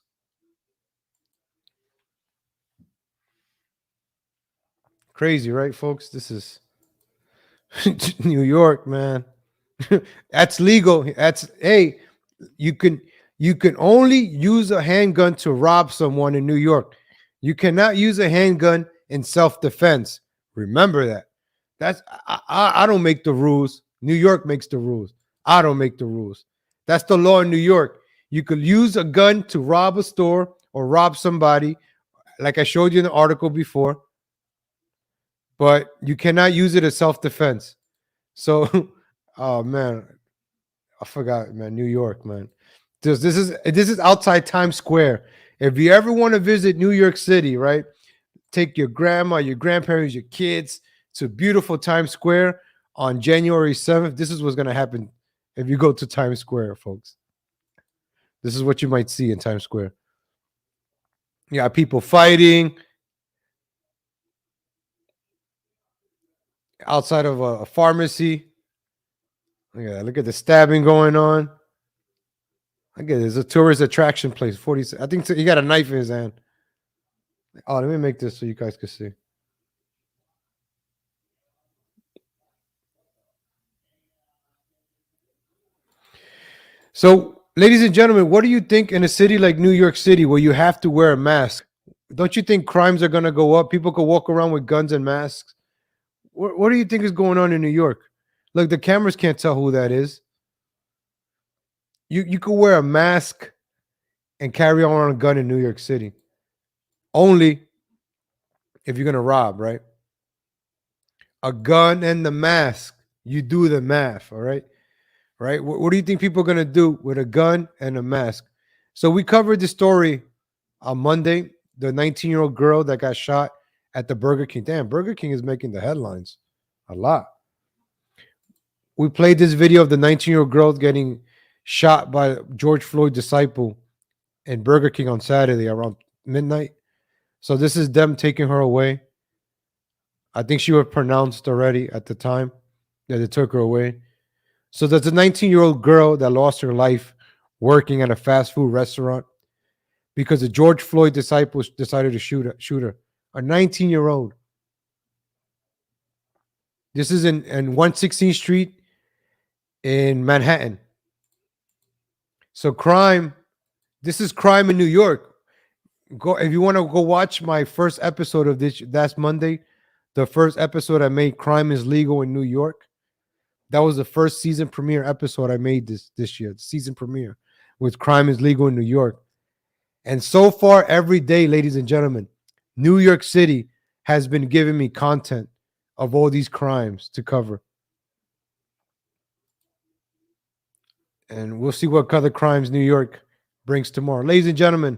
Crazy, right, folks? This is New York, man. That's legal. Hey, you can only use a handgun to rob someone in New York. You cannot use a handgun in self-defense. Remember that. I don't make the rules. New York makes the rules. I don't make the rules. That's the law in New York. You could use a gun to rob a store or rob somebody, like I showed you in the article before, but you cannot use it as self-defense. So, oh man, I forgot, man. New York, man. This is outside Times Square. If you ever want to visit New York City, right? Take your grandma, your grandparents, your kids to beautiful Times Square on January 7th. This is what's going to happen if you go to Times Square, folks. This is what you might see in Times Square. You got people fighting outside of a pharmacy. Look at the stabbing going on. Again, there's a tourist attraction place. 40. I think he got a knife in his hand. Oh, let me make this so you guys can see. So, ladies and gentlemen, what do you think in a city like New York City where you have to wear a mask? Don't you think crimes are going to go up? People could walk around with guns and masks. What do you think is going on in New York? Look, the cameras can't tell who that is. You could wear a mask and carry on a gun in New York City. only if you're gonna rob, right? A gun and the mask. You do the math, all right? Right? What do you think people are gonna do with a gun and a mask? So we covered the story on Monday. The 19-year-old girl that got shot at the Burger King. Damn, Burger King is making the headlines a lot. We played this video of the 19-year-old girl getting shot by George Floyd disciple in Burger King on Saturday around midnight. So this is them taking her away. I think she was pronounced already at the time that they took her away. So there's a 19-year-old girl that lost her life working at a fast food restaurant because the George Floyd disciples decided to shoot her. A 19-year-old. This is in 116th Street in Manhattan. So crime, this is crime in New York. Go if you want to go watch my first episode of this. That's Monday. The first episode I made, Crime is Legal in New York. That was the first season premiere episode I made this year. The season premiere with Crime is Legal in New York. And so far, every day, ladies and gentlemen, New York City has been giving me content of all these crimes to cover. And we'll see what other crimes New York brings tomorrow. Ladies and gentlemen,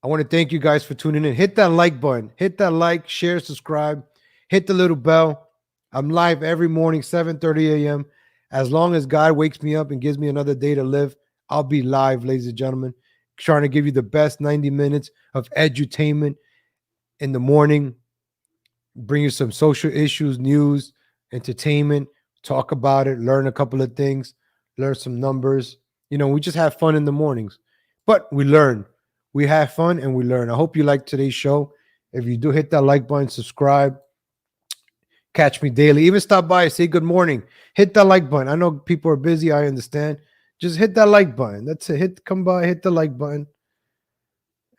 I want to thank you guys for tuning in. Hit that like button. Hit that like, share, subscribe. Hit the little bell. I'm live every morning, 7:30 a.m. As long as God wakes me up and gives me another day to live, I'll be live, ladies and gentlemen, trying to give you the best 90 minutes of edutainment in the morning, bring you some social issues, news, entertainment, talk about it, learn a couple of things, learn some numbers. You know, we just have fun in the mornings, but we learn. We have fun and we learn. I hope you liked today's show. If you do, hit that like button, subscribe. Catch me daily. Even stop by, say good morning. Hit that like button. I know people are busy. I understand. Just hit that like button. That's it. Come by, hit the like button,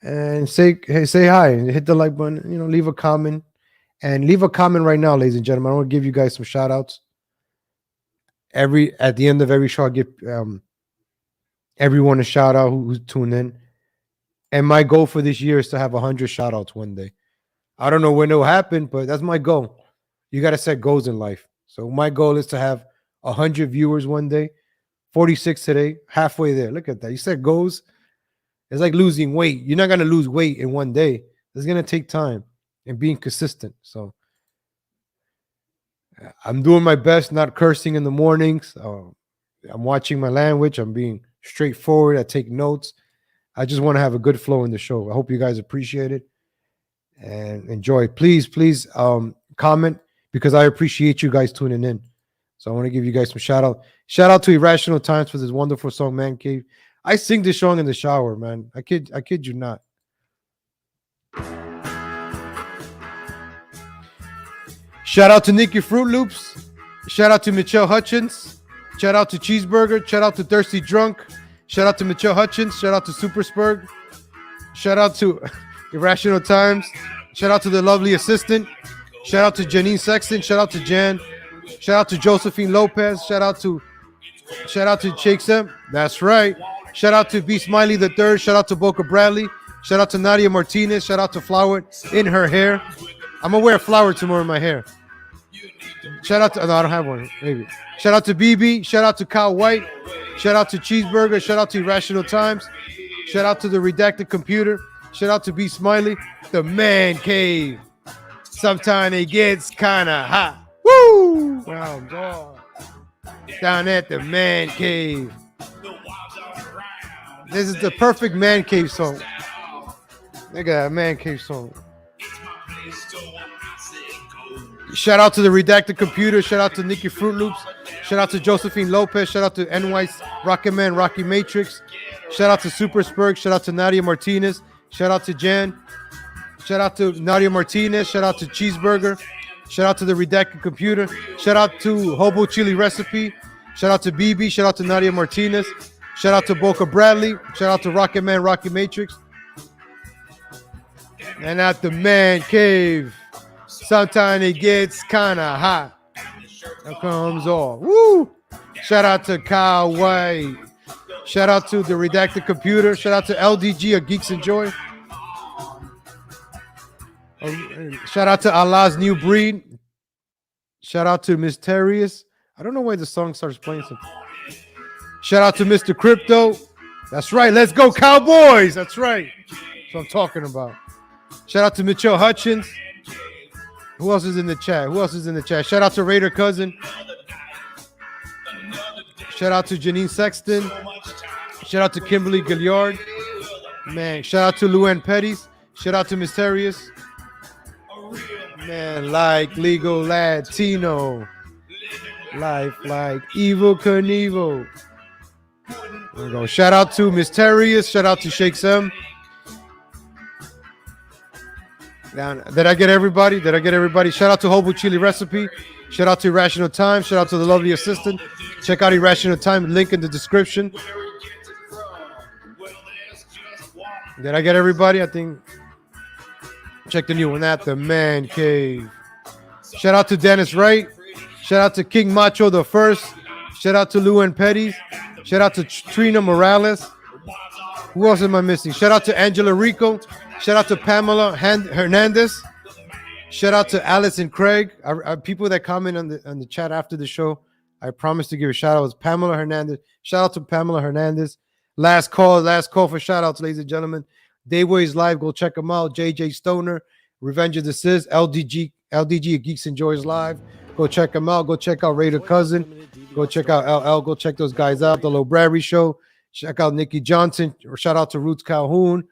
and say hi. Hit the like button. You know, leave a comment, and leave a comment right now, ladies and gentlemen. I want to give you guys some shout outs. At the end of every show, I give everyone a shout out who's tuned in. And my goal for this year is to have 100 shout outs one day. I don't know when it'll happen, but that's my goal. You got to set goals in life. So my goal is to have 100 viewers one day. 46 today, halfway there. Look at that. You set goals. It's like losing weight. You're not going to lose weight in one day. It's going to take time and being consistent. So I'm doing my best, not cursing in the mornings. I'm watching my language. I'm being straightforward. I take notes. I just want to have a good flow in the show. I hope you guys appreciate it and enjoy. Please comment, because I appreciate you guys tuning in. So I want to give you guys some shout out. Shout out to Irrational Times for this wonderful song, Man Cave. I sing this song in the shower, man. I kid you not. Shout out to Nikki Fruit Loops. Shout out to Michelle Hutchins. Shout out to Cheeseburger. Shout out to Thirsty Drunk. Shout out to Michelle Hutchins. Shout out to Super Spurg. Shout out to Irrational Times. Shout out to the lovely assistant. Shout out to Janine Sexton. Shout out to Jan. Shout out to Josephine Lopez. Shout out to Chakesem. That's right. Shout out to B Smiley the Third. Shout out to Boca Bradley. Shout out to Nadia Martinez. Shout out to Flower in her hair. I'm gonna wear a flower tomorrow in my hair. Shout out to, no, I don't have one. Maybe. Shout out to BB. Shout out to Kyle White. Shout out to Cheeseburger. Shout out to Irrational Times. Shout out to the Redacted Computer. Shout out to B Smiley. The Man Cave. Sometimes it gets kind of hot. Woo! Round dog. Down at the Man Cave. This is the perfect Man Cave song. Look at that Man Cave song. Shout out to the Redacted Computer. Shout out to Nikki Fruit Loops. Shout out to Josephine Lopez. Shout out to NY's Rocket Man, Rocky Matrix. Shout out to Super Spurg. Shout out to Nadia Martinez. Shout out to Jan. Shout out to Nadia Martinez. Shout out to Cheeseburger. Shout out to the Redacted Computer. Shout out to Hobo Chili Recipe. Shout out to BB. Shout out to Nadia Martinez. Shout out to Boca Bradley. Shout out to Rocket Man, Rocky Matrix. And at the Man Cave. Sometimes it gets kind of hot. That comes off. Woo! Shout out to Kyle White. Shout out to the Redacted Computer. Shout out to LDG of Geeks and Joy. Shout out to Allah's New Breed. Shout out to Mysterious. I don't know why the song starts playing. Shout out to Mr. Crypto. That's right. Let's go, Cowboys. That's right. That's what I'm talking about. Shout out to Mitchell Hutchins. Who else is in the chat? Shout out to Raider Cousin. Shout out to Janine Sexton. Shout out to Kimberly Gilliard. Man, shout out to Luann Pettis. Shout out to Mysterious. Man, like legal Latino. Life like Evil Knievel. There we go. Shout out to Mysterious. Shout out to Shake Sam. Did I get everybody? Shout out to Hobo Chili Recipe. Shout out to Irrational Time. Shout out to the lovely assistant. Check out Irrational Time. Link in the description. Did I get everybody? I think. Check the new one at the Man Cave. Shout out to Dennis Wright. Shout out to King Macho the First. Shout out to Luann Petty. Shout out to Trina Morales. Who else am I missing? Shout out to Angela Rico. Shout out to Pamela Hernandez. Shout out to Alice and Craig. People that comment on the chat after the show, I promise to give a shout out. It's Pamela Hernandez. Shout out to Pamela Hernandez. Last call for shout outs, ladies and gentlemen. Dayways Live, go check them out. JJ Stoner, Revenge of the Sis, LDG Geeks Enjoys Live. Go check them out. Go check out Raider Cousin. Go check out LL. Go check those guys out. The Low Bradley Show. Check out Nikki Johnson. Shout out to Roots Calhoun.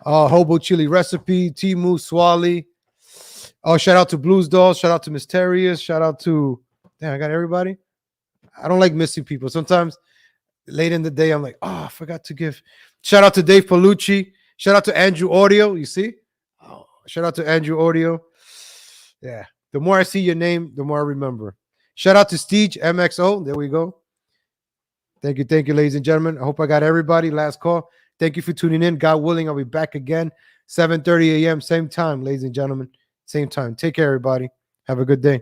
Hobo Chili Recipe. Timu Swally. Oh, shout out to Blues Dolls. Shout out to Mysterious. Shout out to. Damn, I got everybody. I don't like missing people. Sometimes late in the day, I'm like, oh, I forgot to give. Shout out to Dave Palucci. Shout out to Andrew Audio. You see? Oh, shout out to Andrew Audio. Yeah. The more I see your name, the more I remember. Shout out to Steve MXO. There we go. Thank you, ladies and gentlemen. I hope I got everybody. Last call. Thank you for tuning in. God willing, I'll be back again. 7:30 a.m. Same time, ladies and gentlemen. Same time. Take care, everybody. Have a good day.